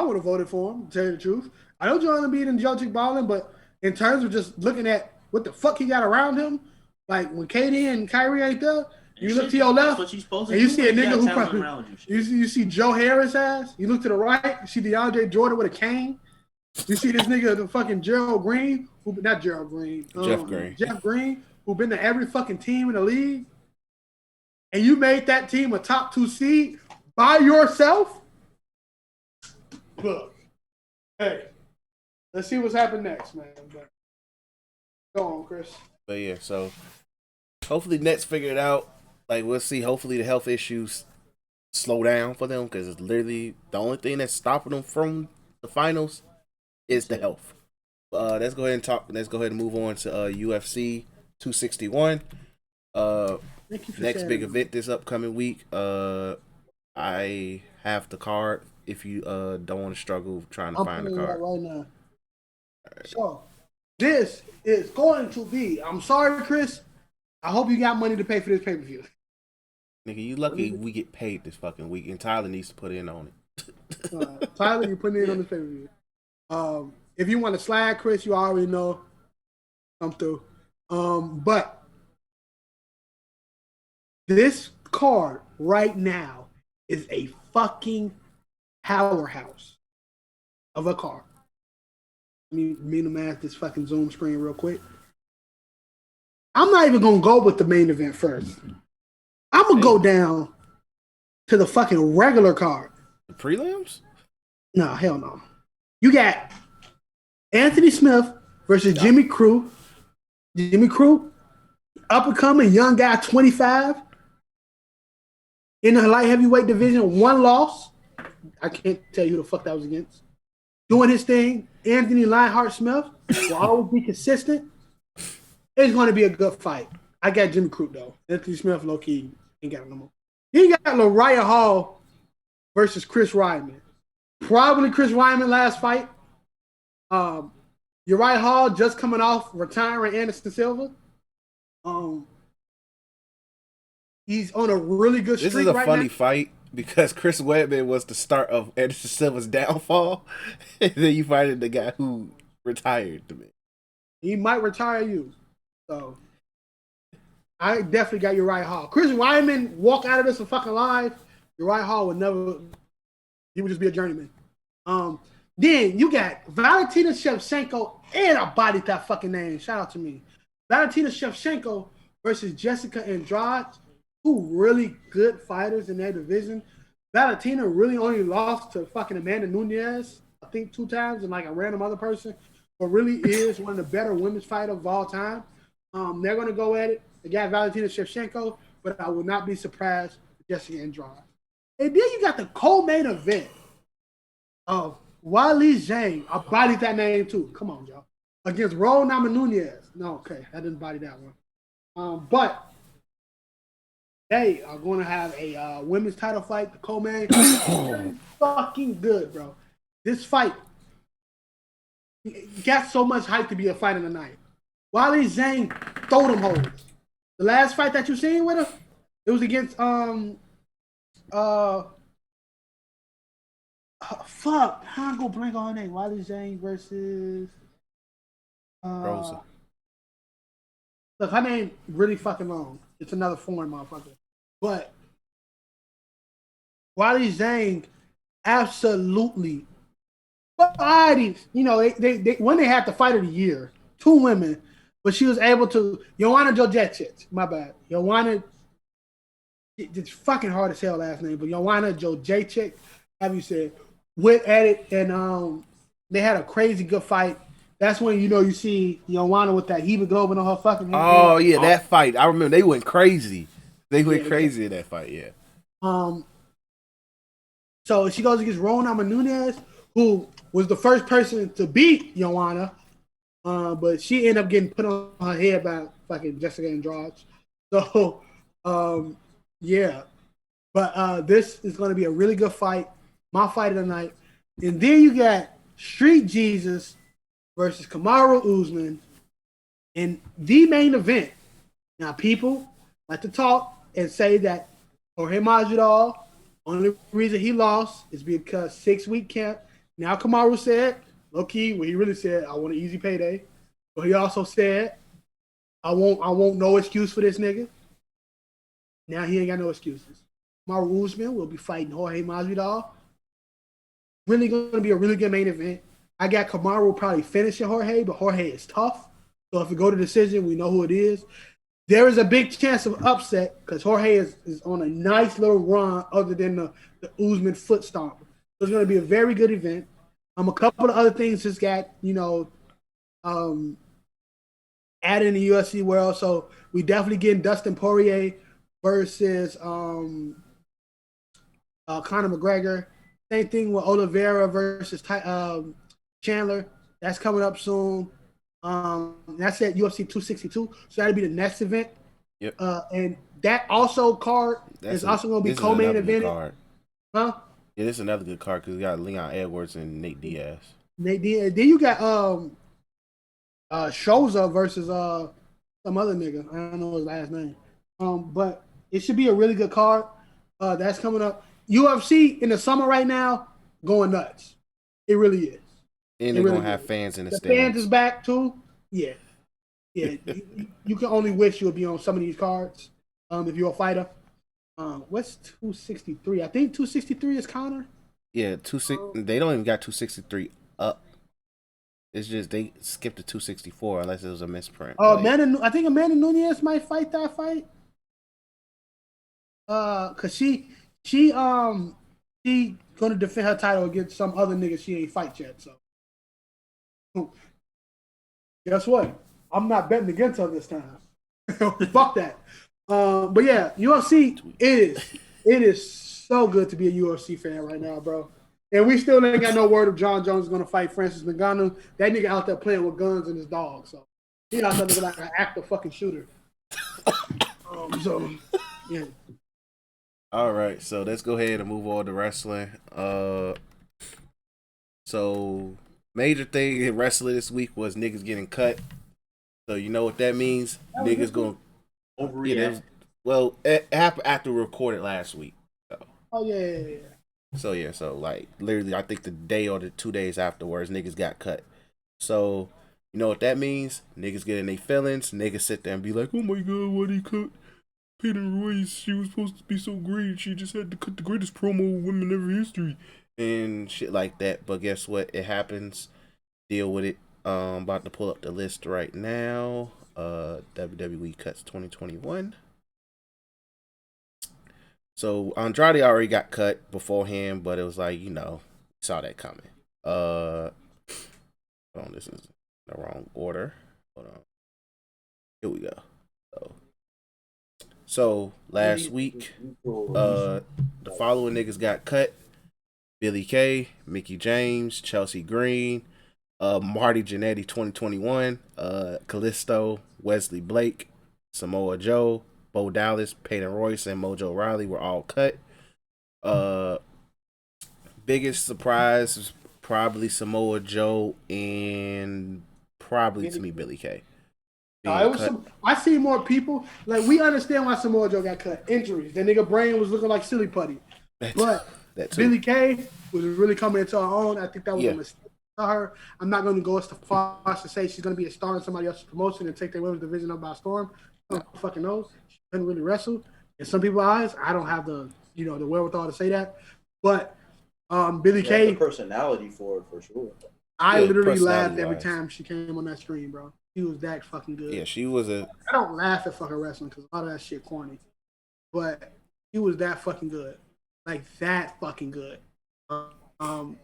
Speaker 3: would have voted for him. To tell you the truth, I know Joel Embiid and Jokic balling, but in terms of just looking at what the fuck he got around him, like when KD and Kyrie ain't there, you look to your left and you see a nigga who probably you see Joe Harris ass. You look to the right, you see DeAndre Jordan with a cane. You see this nigga, the fucking Jeff Green, who been to every fucking team in the league, and you made that team a top 2 seed by yourself. Look, hey, let's see what's happened next, man. But go on, Chris.
Speaker 2: But yeah, so hopefully Nets figure it out. Like, we'll see. Hopefully the health issues slow down for them, because it's literally the only thing that's stopping them from the finals is the health. Let's go ahead and move on to UFC 261. Next big event this upcoming week. I have the card if you don't want to struggle trying to find the card
Speaker 3: right now. Right. So this is going to be, I'm sorry, Chris, I hope you got money to pay for this pay-per-view.
Speaker 2: Nigga, you lucky we get paid this fucking week, and Tyler needs to put in on it.
Speaker 3: Tyler, you putting in on this pay-per-view. If you want to slide, Chris, you already know. Come through. But this card right now is a fucking powerhouse of a card. Me to math this fucking Zoom screen real quick. I'm not even gonna go with the main event first. I'm gonna go down to the fucking regular card.
Speaker 2: The prelims?
Speaker 3: No, hell no. You got Anthony Smith versus Jimmy Crute. Jimmy Crute, up and coming young guy, 25, in the light heavyweight division, 1 loss. I can't tell you who the fuck that was against. Doing his thing. Anthony Lionheart Smith will always be consistent. It's going to be a good fight. I got Jimmy Crute though. Anthony Smith, low key, ain't got no more. Then you got Uriah Hall versus Chris Weidman. Probably Chris Weidman last fight. Uriah Hall just coming off retiring Anderson Silva. He's on a really good streak right now.
Speaker 2: This is a funny fight because Chris Weidman was the start of Anderson Silva's downfall. And then you find the guy who retired to me.
Speaker 3: He might retire you. So I definitely got Uriah Hall. Chris Weidman walk out of this fucking live. Uriah Hall would never, he would just be a journeyman. Then you got Valentina Shevchenko, and I bodied that fucking name. Shout out to me. Valentina Shevchenko versus Jessica Andrade, 2 really good fighters in their division. Valentina really only lost to fucking Amanda Nunes, I think 2 times, and like a random other person, but really is one of the better women's fighters of all time. They're going to go at it. They got Valentina Shevchenko, but I will not be surprised with Jessica Andrade. And then you got the co-main event of Wally Zhang. I bodied that name too. Come on, y'all. Against Raul Namajunas. No, okay. I didn't body that one. But they are going to have a women's title fight. The co-main fucking good, bro. This fight got so much hype to be a fight of the night. Wally Zhang throw them hoes. The last fight that you seen with her, it was against fuck, how I go blank on her name? Wally Zhang versus
Speaker 2: Rosa.
Speaker 3: Look, her name really fucking long. It's another foreign motherfucker. But Wally Zhang absolutely bodies. You know, they when they had the fight of the year, 2 women, but she was able to. Joanna Jojecic, my bad. Joanna, it's fucking hard to say her last name, but Joanna Jojecic, have you said, went at it, and they had a crazy good fight. That's when you see Joanna with that hemoglobin on her fucking head.
Speaker 2: Oh yeah, that fight. I remember they went crazy. They went crazy in that fight. Yeah.
Speaker 3: So she goes against Rona Nunez, who was the first person to beat Joanna, but she ended up getting put on her head by fucking Jessica Andrade. So, yeah. But this is going to be a really good fight. My fight of the night. And then you got Street Jesus versus Kamaru Usman in the main event. Now, people like to talk and say that Jorge Masvidal, only reason he lost is because 6-week camp. Now Kamaru said, low key, what he really said, I want an easy payday. But he also said, I want no excuse for this nigga. Now he ain't got no excuses. Kamaru Usman will be fighting Jorge Masvidal. Really going to be a really good main event. I got Kamaru probably finishing Jorge, but Jorge is tough. So if we go to decision, we know who it is. There is a big chance of upset because Jorge is on a nice little run other than the Usman foot stomper. So it's going to be a very good event. A couple of other things just got, added in the UFC world. So we definitely getting Dustin Poirier versus Conor McGregor. Same thing with Oliveira versus Chandler. That's coming up soon. That's at UFC 262. So that'll be the next event.
Speaker 2: Yep.
Speaker 3: And that also card is also going to be co-main evented. Huh?
Speaker 2: Yeah, this is another good card because we got Leon Edwards and Nate Diaz.
Speaker 3: Then you got Shoza versus some other nigga. I don't know his last name. But it should be a really good card. That's coming up. UFC in the summer right now going nuts. It really is.
Speaker 2: And they're going to have fans in the stands.
Speaker 3: The fans is back too. Yeah. Yeah. you can only wish you'll be on some of these cards if you're a fighter. What's 263? I think 263 is Conor.
Speaker 2: Yeah, they don't even got 263 up. It's just they skipped to 264 unless it was a misprint.
Speaker 3: I think Amanda Nunes might fight that fight. Cause she gonna defend her title against some other nigga she ain't fight yet. So guess what? I'm not betting against her this time. Fuck that. But yeah, UFC it is so good to be a UFC fan right now, bro. And we still ain't got no word of John Jones is gonna fight Francis Ngannou. That nigga out there playing with guns and his dog. So he out there looking like an active fucking shooter. So yeah.
Speaker 2: All right, so let's go ahead and move on to wrestling. So major thing in wrestling this week was niggas getting cut. So you know what that means? Niggas going overreact. Well, it happened after we recorded last week. So.
Speaker 3: Oh yeah.
Speaker 2: So like literally, I think the day or the 2 days afterwards, niggas got cut. So you know what that means? Niggas get in their feelings. Niggas sit there and be like, "Oh my god, why they cut Peyton Royce? She was supposed to be so great. She just had to cut the greatest promo of women ever history and shit like that." But guess what? It happens. Deal with it. About to pull up the list right now. WWE cuts 2021. So Andrade already got cut beforehand, but it was like, saw that coming. Hold on, this is the wrong order. Hold on. Here we go. So last week, the following niggas got cut: Billy Kay, Mickey James, Chelsea Green, Marty Jannetty 2021, Kalisto, Wesley Blake, Samoa Joe, Bo Dallas, Peyton Royce, and Mojo Rawley were all cut. Biggest surprise is probably Samoa Joe and probably to me Billy Kay.
Speaker 3: I see more people. Like, we understand why Samoa Joe got cut. Injuries. That nigga brain was looking like silly putty. But Billy Kay was really coming into her own. I think that was a mistake to her. I'm not going to go as far as to say she's going to be a star in somebody else's promotion and take their women's division up by storm. I don't fucking know. She couldn't really wrestle. In some people's eyes, I don't have the the wherewithal to say that. But Billy Kay,
Speaker 7: personality for it for sure.
Speaker 3: I literally laughed every time she came on that screen, bro. She was that fucking good.
Speaker 2: Yeah, she was a.
Speaker 3: I don't laugh at fucking wrestling because a lot of that shit corny. But she was that fucking good. Like that fucking good. I'm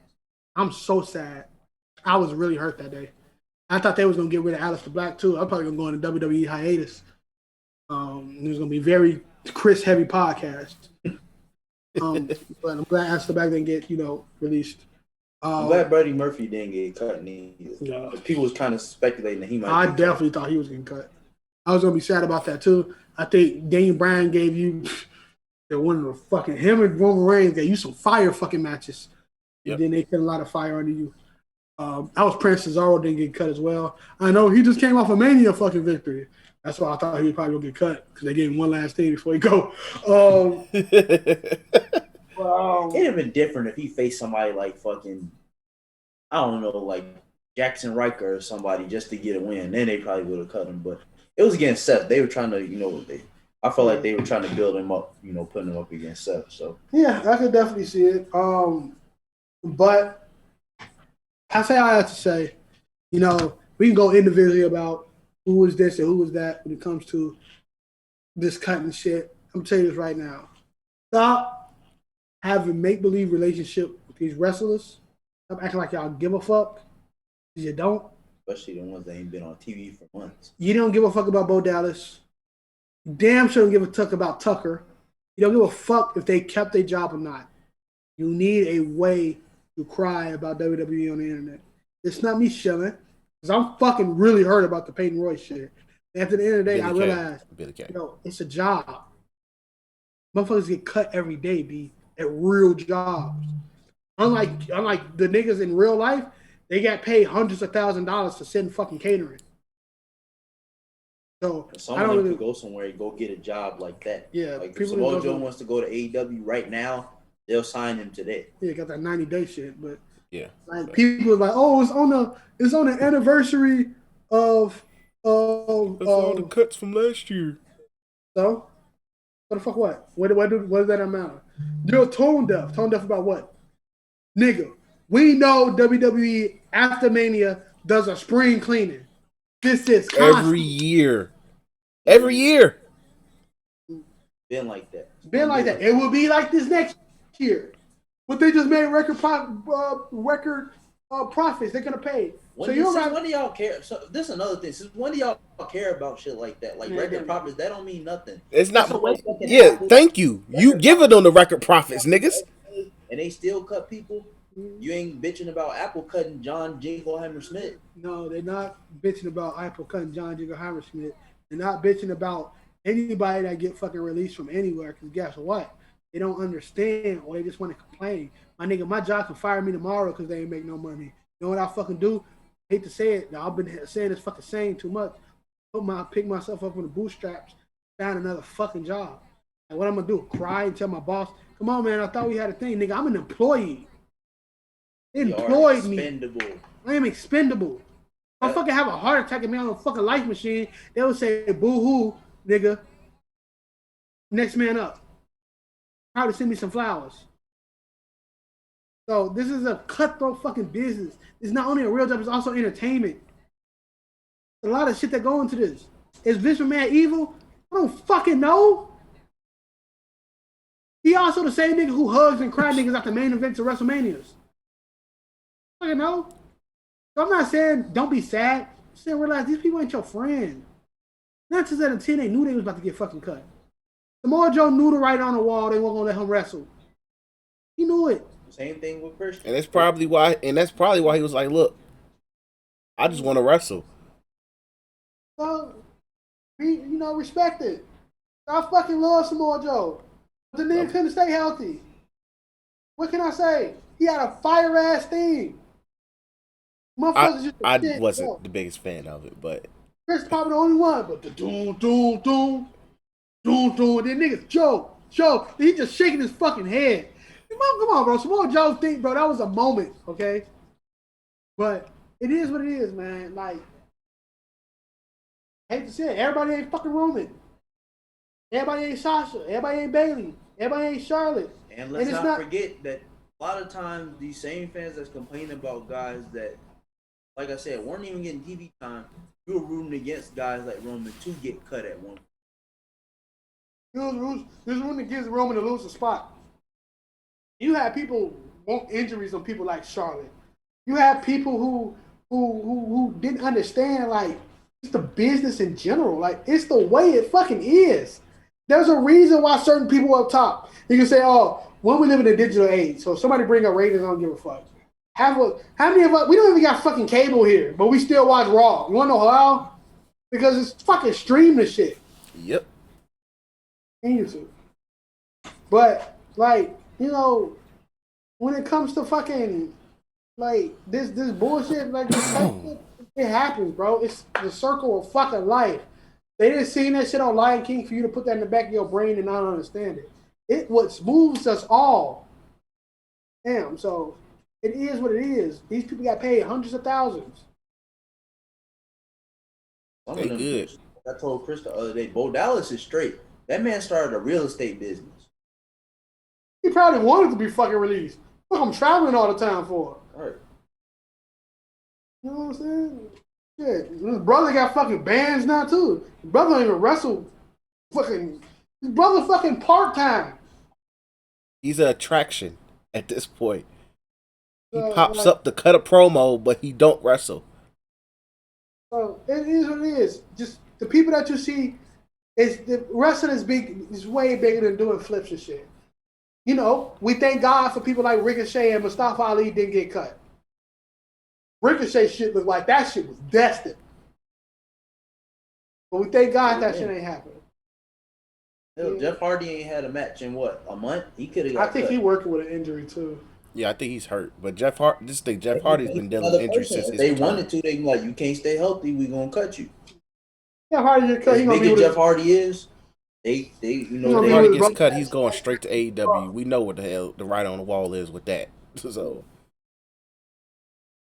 Speaker 3: so sad. I was really hurt that day. I thought they was gonna get rid of Aleister Black too. I'm probably gonna go on a WWE hiatus. It was gonna be very Chris heavy podcast. But I'm glad Aleister Black didn't get released.
Speaker 7: I'm glad Buddy Murphy didn't get cut.
Speaker 3: Yeah.
Speaker 7: People was kind of speculating that he might.
Speaker 3: I definitely thought he was getting cut. I was gonna be sad about that too. I think Daniel Bryan gave you one of the fucking him and Roman Reigns gave you some fire fucking matches.
Speaker 2: Yep.
Speaker 3: And then they put a lot of fire under you. I was praying Cesaro didn't get cut as well. I know he just came off a Mania fucking victory. That's why I thought he was probably gonna get cut because they gave him one last thing before he go.
Speaker 7: It'd have been different if he faced somebody like fucking, I don't know, like Jackson Riker or somebody just to get a win. Then they probably would have cut him. But it was against Seth. They were trying to, I felt like they were trying to build him up, putting him up against Seth. So
Speaker 3: yeah, I could definitely see it. But I have to say, we can go individually about who was this and who was that when it comes to this cutting shit. I'm gonna tell you this right now. Stop having make-believe relationship with these wrestlers. Stop acting like y'all give a fuck. You don't.
Speaker 7: Especially the ones that ain't been on TV for months.
Speaker 3: You don't give a fuck about Bo Dallas. You damn sure don't give a fuck about Tucker. You don't give a fuck if they kept their job or not. You need a way to cry about WWE on the internet. It's not me shilling. Because I'm fucking really hurt about the Peyton Royce shit. And at the end of the day, I realized, it's a job. Motherfuckers get cut every day, B, at real jobs. Unlike the niggas in real life, they got paid hundreds of $1,000s to sit in fucking catering. So
Speaker 7: someone could go somewhere and go get a job like that.
Speaker 3: Yeah,
Speaker 7: like if Samoa Joe wants to go to AEW right now, they'll sign him today.
Speaker 3: Yeah, got that 90-day shit, but
Speaker 2: yeah,
Speaker 3: like people are like, oh, it's on the anniversary of
Speaker 2: all the cuts from last year.
Speaker 3: So what the fuck? What does that amount? You're tone deaf. Tone deaf about what? Nigga, we know WWE after Mania does a spring cleaning. This is constant.
Speaker 2: Every year. Every year.
Speaker 7: Been like that.
Speaker 3: Been like that. It will be like this next year. But they just made record profits. They're gonna pay.
Speaker 7: When do y'all care? So this is another thing. Since when do y'all care about shit like that? Like record profits, that don't mean nothing.
Speaker 2: It's not. Yeah, thank you. You give it on the record profits, niggas.
Speaker 7: And they still cut people. You ain't bitching about Apple cutting John Jingleheimer Smith.
Speaker 3: No, they're not bitching about Apple cutting John Jingleheimer Smith. They're not bitching about anybody that get fucking released from anywhere. Because guess what? They don't understand or they just want to complain. My nigga, my job can fire me tomorrow because they ain't make no money. You know what I fucking do? Hate to say it. I've been saying this fucking saying too much. Pick myself up on the bootstraps, find another fucking job. And what I'm gonna do? Cry and tell my boss, come on, man, I thought we had a thing. Nigga, I'm an employee. They employed me. I am expendable. If I fucking have a heart attack and be on a fucking life machine, they would say, boo-hoo, nigga. Next man up. Probably send me some flowers. So this is a cutthroat fucking business. It's not only a real job, it's also entertainment. A lot of shit that go into this. Is Vince McMahon evil? I don't fucking know. He also the same nigga who hugs and cries niggas at the main events of WrestleManias. I don't know. So I'm not saying don't be sad. I'm saying realize these people ain't your friend. Not just at a 10, they knew they was about to get fucking cut. Samoa Joe knew to write on the wall they weren't gonna let him wrestle. He knew it.
Speaker 7: Same thing with Christian.
Speaker 2: And that's probably why he was like, look, I just want to wrestle.
Speaker 3: So, respect it. I fucking love Samoa Joe. But the nigga couldn't stay healthy. What can I say? He had a fire ass thing.
Speaker 2: I wasn't the biggest fan of it, but
Speaker 3: Chris probably the only one. But the doom. Then niggas Joe, he just shaking his fucking head. Come on, bro. Samoa Joe thing, bro. That was a moment, okay? But it is what it is, man. Like, I hate to say it, everybody ain't fucking Roman. Everybody ain't Sasha. Everybody ain't Bayley. Everybody ain't Charlotte.
Speaker 7: And let's not forget that a lot of times these same fans that's complaining about guys that like I said, weren't even getting TV time. You were rooting against guys like Roman to get cut at one.
Speaker 3: He was rooting against Roman to lose a spot. You had people want injuries on people like Charlotte. You had people who didn't understand like it's the business in general. Like it's the way it fucking is. There's a reason why certain people up top. You can say, "Oh, when we live in a digital age, so if somebody bring up ratings, I don't give a fuck." How many of us? We don't even got fucking cable here, but we still watch Raw. You wanna know how? Because it's fucking stream the shit.
Speaker 2: Yep.
Speaker 3: And YouTube. But like, you know, when it comes to fucking like this bullshit, like this type of shit, it happens, bro. It's the circle of fucking life. They didn't see that shit on Lion King for you to put that in the back of your brain and not understand it. It what moves us all. Damn, so it is what it is. These people got paid hundreds of thousands.
Speaker 7: Some
Speaker 2: They
Speaker 7: of them,
Speaker 2: good.
Speaker 7: I told Chris the other day, Bo Dallas is straight. That man started a real estate business.
Speaker 3: He probably wanted to be fucking released. Look, I'm traveling all the time for it.
Speaker 7: All right.
Speaker 3: You know what I'm saying? Shit, his brother got fucking bands now too. His brother don't even wrestle. Fucking, his brother fucking part time.
Speaker 2: He's an attraction at this point. He
Speaker 3: So,
Speaker 2: pops
Speaker 3: like,
Speaker 2: up to cut a promo, but he don't wrestle.
Speaker 3: So it is what it is. Just the people that you see is the wrestling is big. Is way bigger than doing flips and shit. You know, we thank God for people like Ricochet and Mustafa Ali didn't get cut. Ricochet shit looked like that shit was destined. But we thank God that shit ain't happening.
Speaker 7: Hell,
Speaker 3: Yeah.
Speaker 7: Jeff Hardy ain't had a match in what, a month? He could have got
Speaker 3: I think
Speaker 7: cut.
Speaker 3: he working with an injury too.
Speaker 2: Yeah, I think he's hurt. But Jeff Hardy's been dealing with injuries since
Speaker 7: If
Speaker 2: his
Speaker 7: they
Speaker 2: return.
Speaker 7: wanted to, they can like, you can't stay healthy, we gonna cut you.
Speaker 3: Yeah, Hardy get cut.
Speaker 7: As
Speaker 3: He gonna
Speaker 7: big
Speaker 3: be
Speaker 7: as
Speaker 3: with
Speaker 7: Jeff Hardy is, they you know,
Speaker 3: gonna
Speaker 2: If
Speaker 3: be
Speaker 7: they,
Speaker 2: Hardy
Speaker 3: with
Speaker 2: gets
Speaker 3: brother-
Speaker 2: cut, he's going straight to AEW. We know what the hell the writing on the wall is with that. So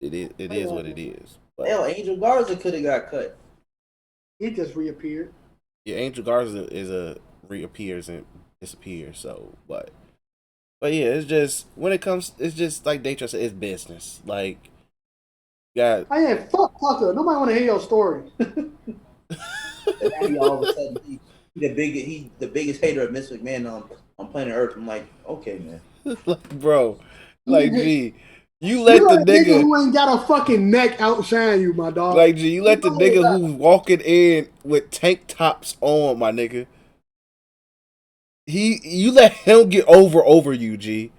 Speaker 2: it is what it is. But
Speaker 7: hell, Angel Garza could have got cut.
Speaker 3: He just reappeared.
Speaker 2: yeah, Angel Garza reappears and disappears. So but yeah, it's just when it comes, it's just like Daytra said, it's business. Like got
Speaker 3: Oh yeah, fuck Tucker. Nobody want to hear your story.
Speaker 7: And now he all of a sudden he the biggest hater of Vince McMahon on planet Earth. I'm like, okay, man.
Speaker 2: like, bro, like G, you
Speaker 3: You
Speaker 2: let the
Speaker 3: let a nigga
Speaker 2: nigga.
Speaker 3: who ain't got a fucking neck outshine you, my dog.
Speaker 2: Like, G, you let the nigga who's walking in with tank tops on, my nigga. You let him get over you, G.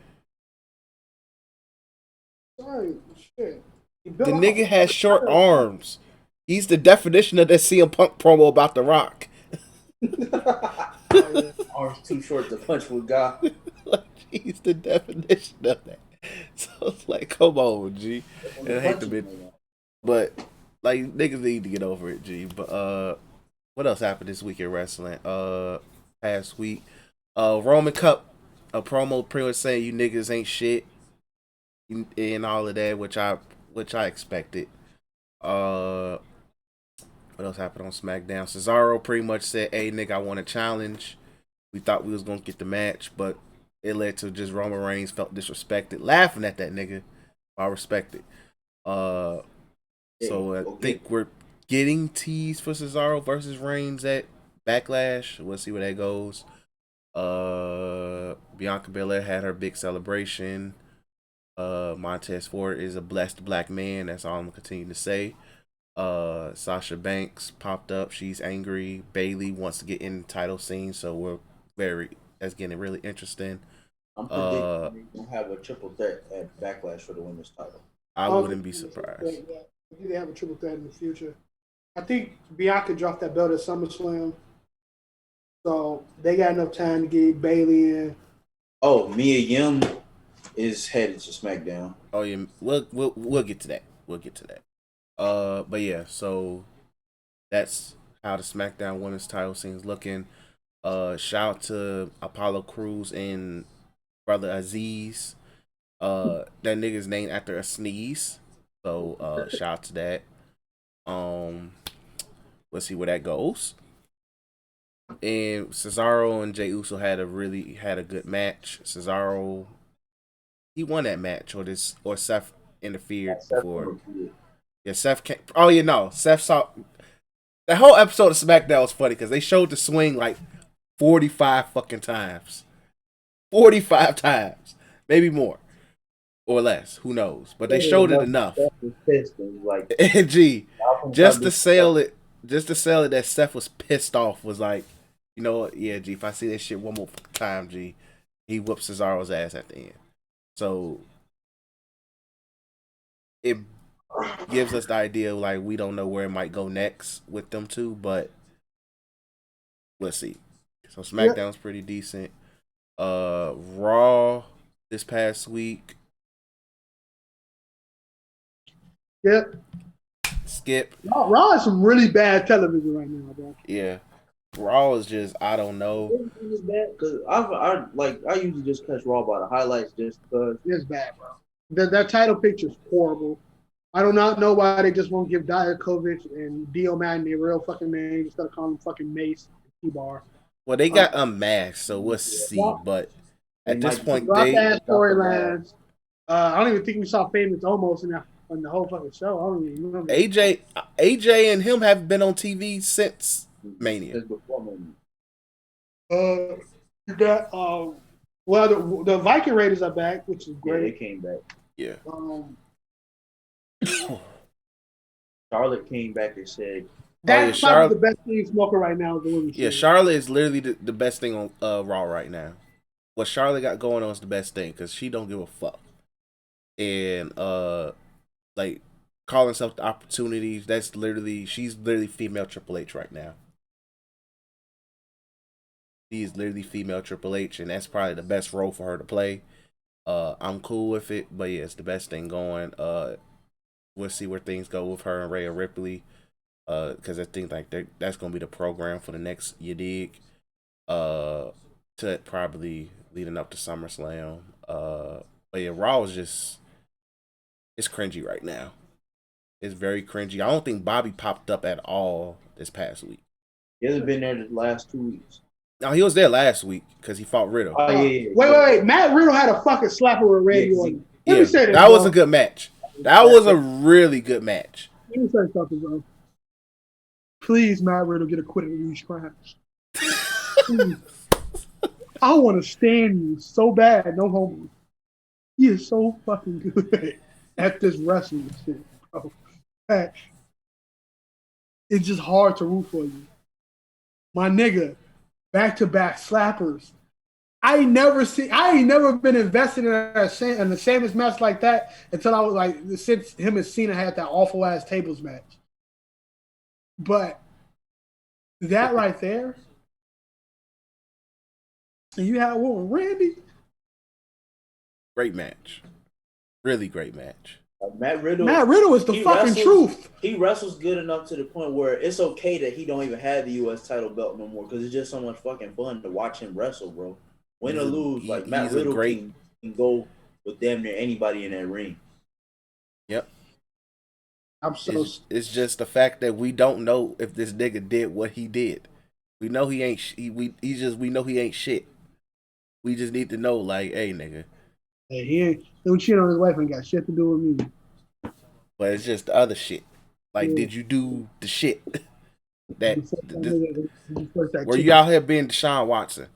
Speaker 3: Sorry, shit.
Speaker 2: The nigga has short arms. He's the definition of that CM Punk promo about The Rock.
Speaker 7: Arms too short to punch with God.
Speaker 2: Like, he's the definition of that. So it's like, come on, G. And I hate to be, but like niggas need to get over it, G. But what else happened this week in wrestling? Past week, Roman Cup, a promo pretty much saying you niggas ain't shit, and all of that, which I expected. What else happened on SmackDown? Cesaro pretty much said, "Hey, nigga, I want a challenge." We thought we was gonna get the match, but it led to just Roman Reigns felt disrespected, laughing at that nigga. I respect it. So I think we're getting teased for Cesaro versus Reigns at Backlash. We'll see where that goes. Bianca Belair had her big celebration. Montez Ford is a blessed black man. That's all I'm gonna continue to say. Sasha Banks popped up. She's angry. Bailey wants to get in the title scene, so that's getting really interesting.
Speaker 7: I'm predicting we're gonna have a triple threat at Backlash for the women's title.
Speaker 2: I wouldn't be surprised.
Speaker 3: I think they have a triple threat in the future. I think Bianca dropped that belt at SummerSlam, so they got enough time to get Bailey in.
Speaker 7: Oh, Mia Yim is headed to SmackDown.
Speaker 2: Oh yeah, we'll get to that. We'll get to that. But yeah, so that's how the SmackDown Women's title scene's looking. Shout out to Apollo Crews and Brother Aziz. That nigga's named after a sneeze. So shout out to that. Let's see where that goes. And Cesaro and Jey Uso had a good match. Cesaro, he won that match, or Seth interfered before. Yeah, Seth came. Oh, yeah, no. Seth saw. That whole episode of SmackDown was funny because they showed the swing like 45 fucking times. 45 times. Maybe more. Or less. Who knows? But they showed it enough.
Speaker 7: Like,
Speaker 2: And gee, just to
Speaker 7: this
Speaker 2: sell it, that Steph was pissed off was like, you know what? Yeah, G, if I see that shit one more time, G, he whoops Cesaro's ass at the end. So it gives us the idea like we don't know where it might go next with them two, but let's see. So SmackDown's pretty decent. Raw this past week.
Speaker 3: Yeah.
Speaker 2: Skip.
Speaker 3: Raw is some really bad television right now, bro.
Speaker 2: Yeah. Raw is just I don't know.
Speaker 7: Because I usually just catch Raw by the highlights just because
Speaker 3: it's bad, bro. That title picture is horrible. I do not know why they just won't give Dijakovic and Dio Madden their real fucking names instead of calling them fucking Mace and T-Bar.
Speaker 2: Well, they got unmasked, so we'll see. But at this point,
Speaker 3: they ass storylines. I don't even think we saw Famous almost in the whole fucking show. I don't even remember.
Speaker 2: AJ and him have been on TV since Mania.
Speaker 3: Well, the Viking Raiders are back, which is great.
Speaker 7: Yeah, they came back.
Speaker 2: Yeah.
Speaker 7: Charlotte came back and said,
Speaker 3: "That's probably the best thing smoking right now." Is the women's
Speaker 2: yeah, Charlotte is literally the best thing on Raw right now. What Charlotte got going on is the best thing because she don't give a fuck, and like calling herself the opportunities. She's literally female Triple H right now. She is literally female Triple H, and that's probably the best role for her to play. I'm cool with it, but yeah, it's the best thing going. We'll see where things go with her and Rhea Ripley. Because I think like that's gonna be the program for the next You Dig. To probably leading up to SummerSlam. But yeah, Raw is just it's cringy right now. It's very cringy. I don't think Bobby popped up at all this past week.
Speaker 7: He hasn't been there the last 2 weeks.
Speaker 2: No, he was there last week because he fought Riddle.
Speaker 7: Oh, yeah.
Speaker 3: Wait. Matt Riddle had a fucking slapper with Randy Orton. Let me say
Speaker 2: that was a good match. That was a really good match.
Speaker 3: Let me say something, bro. Please, Matt Riddle, get acquitted of these crimes. Please. I want to stand you so bad, no homo. He is so fucking good at this wrestling shit, bro. It's just hard to root for you. My nigga, back-to-back slappers. I ain't never been invested in the same match like that until I was like, since him and Cena had that awful ass tables match. But that right there, and you had what, Randy?
Speaker 2: Great match. Really great match.
Speaker 7: Matt Riddle
Speaker 3: is the fucking truth.
Speaker 7: He wrestles good enough to the point where it's okay that he don't even have the U.S. title belt no more because it's just so much fucking fun to watch him wrestle, bro. Win or lose, like Matt Riddle can go with damn near anybody in that ring.
Speaker 2: Yep. It's just the fact that we don't know if this nigga did what he did. We know he ain't. We know he ain't shit. We just need to know, like, hey, nigga.
Speaker 3: Hey, he ain't cheating on his wife. Ain't got shit to do with me.
Speaker 2: But it's just the other shit. Like, did you do the shit were you out here being Deshaun Watson?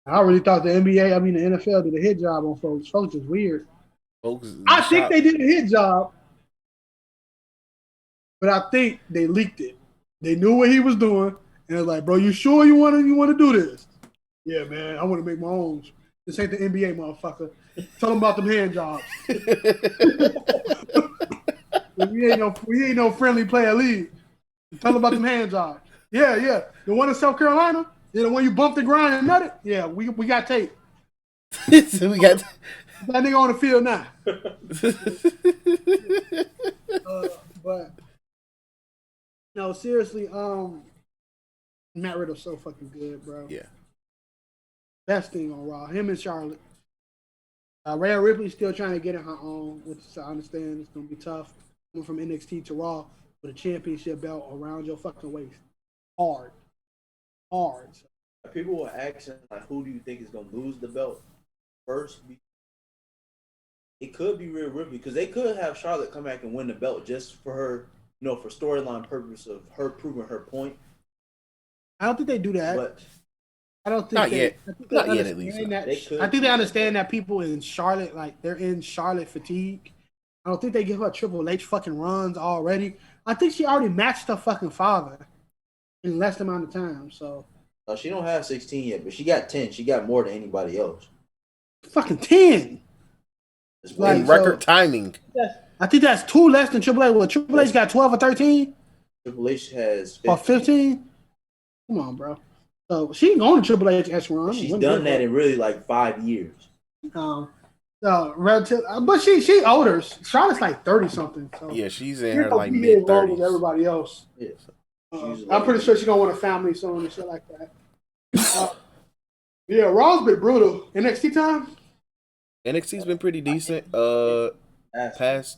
Speaker 3: I really thought the NFL did a hit job on folks. Folks is weird. I think they did a hit job, but I think they leaked it. They knew what he was doing, and they're like, "Bro, you sure you want to do this?" Yeah, man, I want to make my own. This ain't the NBA, motherfucker. Tell them about them hand jobs. we ain't no friendly player league. Tell them about them hand jobs. Yeah. The one in South Carolina? Yeah, the one you bumped the grind and nutted? Yeah, we got tape.
Speaker 2: So we got
Speaker 3: that nigga on the field now. But no, seriously, Matt Riddle's so fucking good, bro.
Speaker 2: Yeah.
Speaker 3: Best thing on Raw. Him and Charlotte. Rhea Ripley's still trying to get in her own, which I understand it's gonna be tough. Going from NXT to Raw with a championship belt around your fucking waist. Hard.
Speaker 7: People were asking, like, who do you think is gonna lose the belt first? It could be Rhea Ripley because they could have Charlotte come back and win the belt just for her, for storyline purpose of her proving her point.
Speaker 3: I don't think they do that.
Speaker 7: But
Speaker 3: I don't think
Speaker 2: Not
Speaker 3: they.
Speaker 2: yet.
Speaker 3: I think
Speaker 2: Not yet, at least.
Speaker 3: That,
Speaker 7: They could.
Speaker 3: I think they understand that people in Charlotte, like they're in Charlotte fatigue. I don't think they give her Triple H fucking runs already. I think she already matched her fucking father in less amount of time. So
Speaker 7: She don't have 16 yet, but she got 10. She got more than anybody else.
Speaker 3: fucking 10.
Speaker 2: In record timing.
Speaker 3: I think that's 2 less than Triple H. Well, Triple H got 12 or 13.
Speaker 7: Triple H has 15.
Speaker 3: Or 15. Come on, bro. So she can go on a Triple H run.
Speaker 7: She's done that in really like 5 years.
Speaker 3: Relative, but she older. Charlotte's like 30 something. So
Speaker 2: yeah, she's in her like mid 30s.
Speaker 3: Everybody else.
Speaker 7: Yeah.
Speaker 3: I'm pretty sure she's gonna want a family soon and shit like that. Yeah, Raw's been brutal. NXT time.
Speaker 2: NXT's been pretty decent. Past,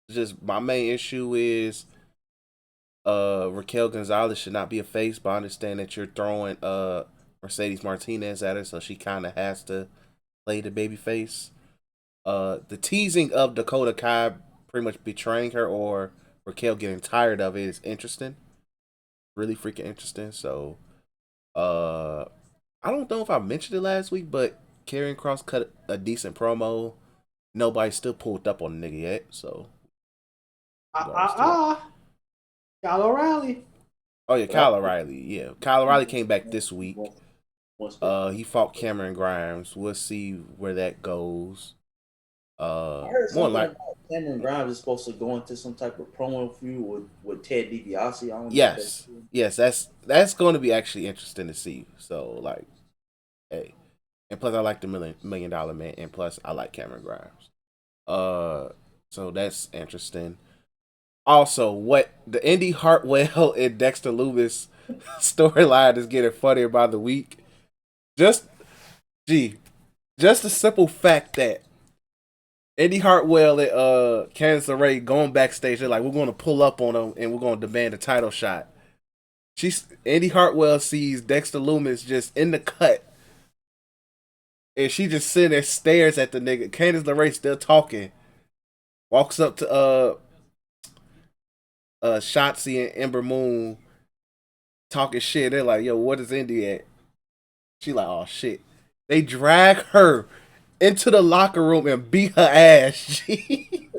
Speaker 2: just my main issue is Raquel Gonzalez should not be a face, but I understand that you're throwing Mercedes Martinez at her, so she kind of has to play the baby face. The teasing of Dakota Kai pretty much betraying her or Raquel getting tired of it is interesting. Really freaking interesting. So, I don't know if I mentioned it last week, but Karrion Kross cut a decent promo. Nobody still pulled up on the nigga yet, so.
Speaker 3: Kyle O'Reilly.
Speaker 2: Oh yeah, Kyle O'Reilly. Yeah, Kyle O'Reilly came back this week. He fought Cameron Grimes. We'll see where that goes.
Speaker 7: I heard something about Cameron Grimes is supposed to go into some type of promo feud with Ted DiBiase. I don't know
Speaker 2: yes, that's going to be actually interesting to see. So like, hey, and plus I like the $1 Million Man, and plus I like Cameron Grimes. So that's interesting. Also, what the Indy Hartwell and Dexter Lumis storyline is getting funnier by the week. Just the simple fact that Indy Hartwell and Candice LeRae going backstage, they're like, we're going to pull up on them and we're going to demand a title shot. Indy Hartwell sees Dexter Lumis just in the cut, and she just sitting there, stares at the nigga. Candice LeRae still talking. Walks up to Shotzi and Ember Moon talking shit. They're like, yo, what is Indy at? She like, oh shit. They drag her into the locker room and beat her ass. G.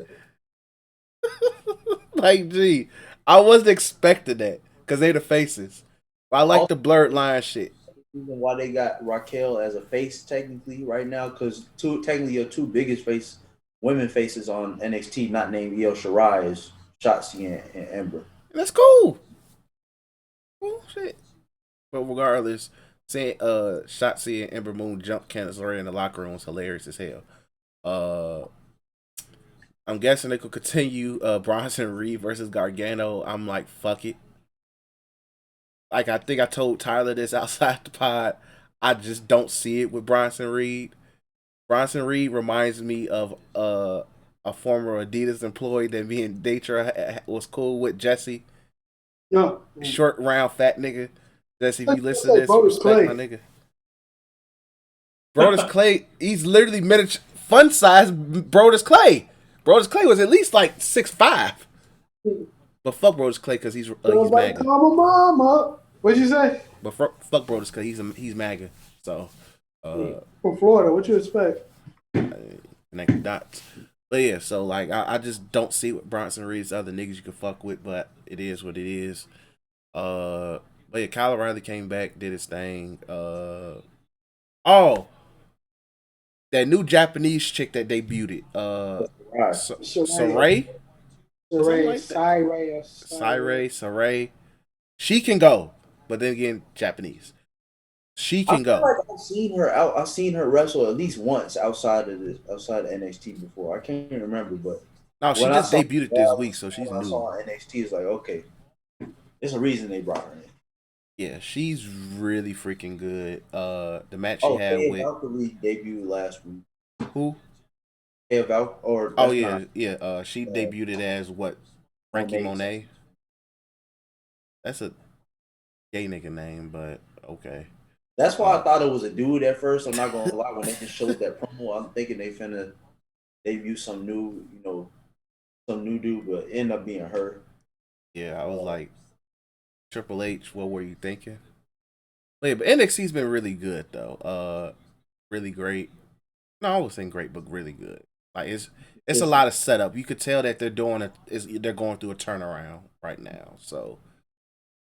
Speaker 2: Like, gee, I wasn't expecting that because they the faces. But I like the blurred line shit.
Speaker 7: Reason why they got Raquel as a face technically right now, because technically your two biggest women faces on NXT, not named Io Shirai, is Shotzi and Ember.
Speaker 2: That's cool. Oh shit. But regardless, saying Shotzi and Ember Moon jump Candice LeRae in the locker room was hilarious as hell. I'm guessing they could continue Bronson Reed versus Gargano. I'm like, fuck it. Like, I think I told Tyler this outside the pod. I just don't see it with Bronson Reed. Bronson Reed reminds me of a former Adidas employee that me and Datra was cool with, Jesse.
Speaker 3: Yeah.
Speaker 2: Short, round, fat nigga. Jesse, if you listen to this, respect my nigga. Brodus Clay, he's literally miniature, fun size Brodus Clay. Brodus Clay was at least like 6'5". But fuck Brodus Clay because he's MAGA.
Speaker 3: Mama. What'd you say?
Speaker 2: But fuck Brodus because he's MAGA. So
Speaker 3: from Florida, what you expect?
Speaker 2: Connected dots. But yeah, so like I just don't see what Bronson Reed's other niggas you can fuck with, but it is what it is. But yeah, Kyle O'Reilly came back, did his thing. That new Japanese chick that debuted, Sarai. She can go, but then again, Japanese. She can go.
Speaker 7: Like I've seen her out. I've seen her wrestle at least once outside of NXT before. I can't even remember, but
Speaker 2: no, she just debuted this week, so she's new. I
Speaker 7: saw NXT, it's like, okay, there's a reason they brought her in.
Speaker 2: Yeah, she's really freaking good. The match she had with
Speaker 7: Valkyrie debuted last week.
Speaker 2: Who?
Speaker 7: She
Speaker 2: debuted as what? Frankie Monet. That's a gay nigga name, but okay.
Speaker 7: That's why I thought it was a dude at first. I'm not gonna lie. When they just showed that promo, I'm thinking they debut some new, some new dude, but end up being her.
Speaker 2: Yeah, I was like, Triple H, what were you thinking? But, yeah, but NXT's been really good though. Really great. No, I was saying great, but really good. Like it's a lot of setup. You could tell that they're they're going through a turnaround right now. So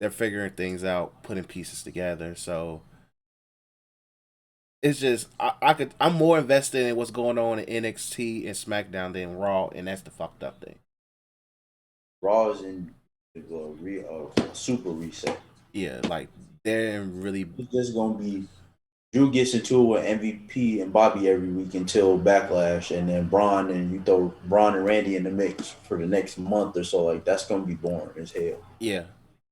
Speaker 2: they're figuring things out, putting pieces together. So it's just I'm more invested in what's going on in NXT and SmackDown than Raw, and that's the fucked up thing.
Speaker 7: Raw is in a super reset.
Speaker 2: Yeah, like they're in really.
Speaker 7: It's just gonna be Drew gets into it with MVP and Bobby every week until Backlash, and then Braun, and you throw Braun and Randy in the mix for the next month or so. Like that's gonna be boring as hell.
Speaker 2: Yeah,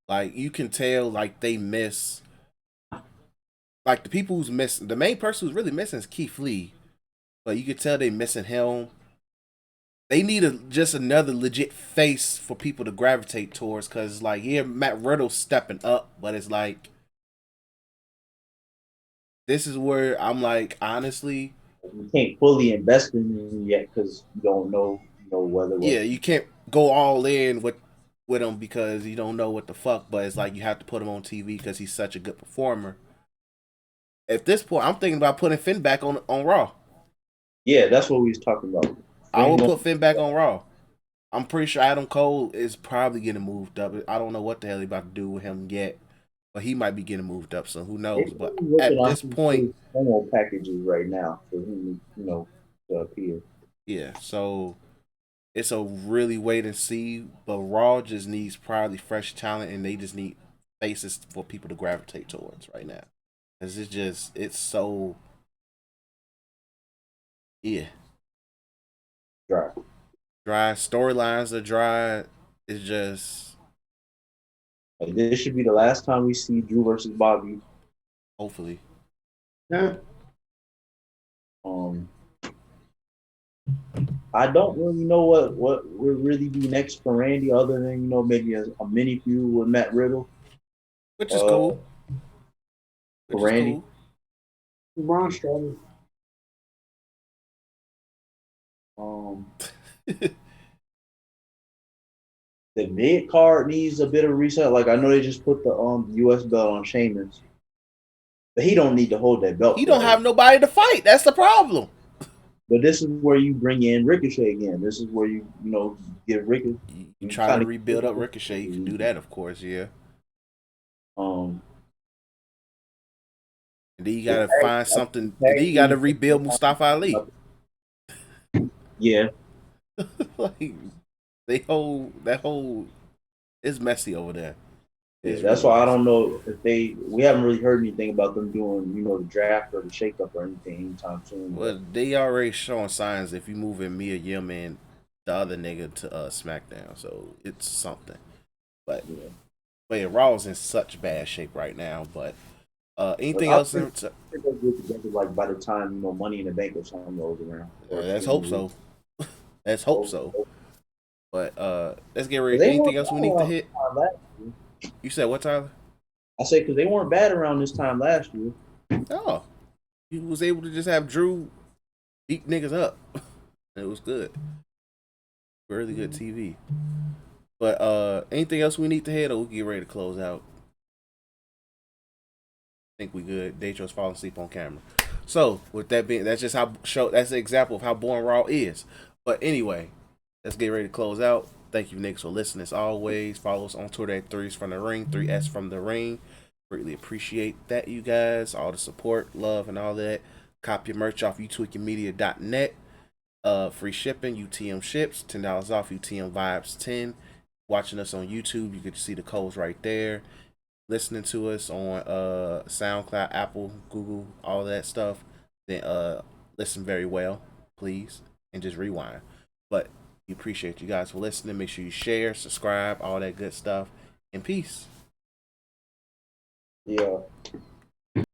Speaker 2: like you can tell, like they miss. Like the people who's missing, the main person who's really missing is Keith Lee, but you can tell they missing him. They need just another legit face for people to gravitate towards, because like Matt Riddle's stepping up, but it's like this is where I'm like, honestly,
Speaker 7: You can't fully invest in him yet because you don't know, whether.
Speaker 2: Yeah, you can't go all in with him because you don't know what the fuck. But it's like you have to put him on TV because he's such a good performer. At this point, I'm thinking about putting Finn back on Raw.
Speaker 7: Yeah, that's what we was talking about.
Speaker 2: I will put Finn back on Raw. I'm pretty sure Adam Cole is probably getting moved up. I don't know what the hell he about to do with him yet, but he might be getting moved up. So who knows? But at this point,
Speaker 7: promo packages right now for him, to appear.
Speaker 2: Yeah, so it's a really wait and see. But Raw just needs probably fresh talent, and they just need faces for people to gravitate towards right now. Cause it's so, yeah,
Speaker 7: Dry.
Speaker 2: Storylines are dry. It's just
Speaker 7: Like, this should be the last time we see Drew versus Bobby.
Speaker 2: hopefully.
Speaker 3: Yeah.
Speaker 7: I don't really know what would really be next for Randy, other than maybe a mini feud with Matt Riddle,
Speaker 2: Which is cool.
Speaker 7: For Randy.
Speaker 3: Braun Strowman.
Speaker 7: The mid card needs a bit of reset. Like I know they just put the US belt on Sheamus, but he don't need to hold that belt.
Speaker 2: He don't have nobody to fight. That's the problem.
Speaker 7: But this is where you bring in Ricochet again. This is where you get Ricochet.
Speaker 2: You try to rebuild up Ricochet. You can do that, of course. Yeah. And then you gotta find something. Then you gotta rebuild Mustafa Ali.
Speaker 7: Yeah.
Speaker 2: Like that whole it's messy over there.
Speaker 7: Yeah, that's why I don't know if we haven't really heard anything about them doing, the draft or the shakeup or anything anytime soon.
Speaker 2: Well, they already showing signs if you moving Mia Yim and the other nigga to SmackDown, so it's something. But yeah, Raw's in such bad shape right now. But anything else?
Speaker 7: Like by the time Money in the Bank or something rolls around.
Speaker 2: Let's hope so. Let's hope so. But let's get ready. Anything else we need to hit? You said what, Tyler?
Speaker 7: I said because they weren't bad around this time last year.
Speaker 2: Oh, he was able to just have Drew beat niggas up. It was good. Really good TV. But anything else we need to hit, or we get ready to close out? I think we good. Datro's falling asleep on camera. So with that being, that's just that's an example of how boring Raw is. But anyway, let's get ready to close out. Thank you, Nick, for listening as always. Follow us on Twitter at 3s from the Ring, 3S from the Ring. Greatly appreciate that, you guys. All the support, love, and all that. Copy your merch off utweekingmedia.net. Free shipping, UTM ships, $10 off, UTM Vibes 10. Watching us on YouTube, you get to see the codes right there. Listening to us on SoundCloud, Apple, Google, all that stuff. Then listen very well, please, and just rewind. But we appreciate you guys for listening. Make sure you share, subscribe, all that good stuff. And peace.
Speaker 7: Yeah.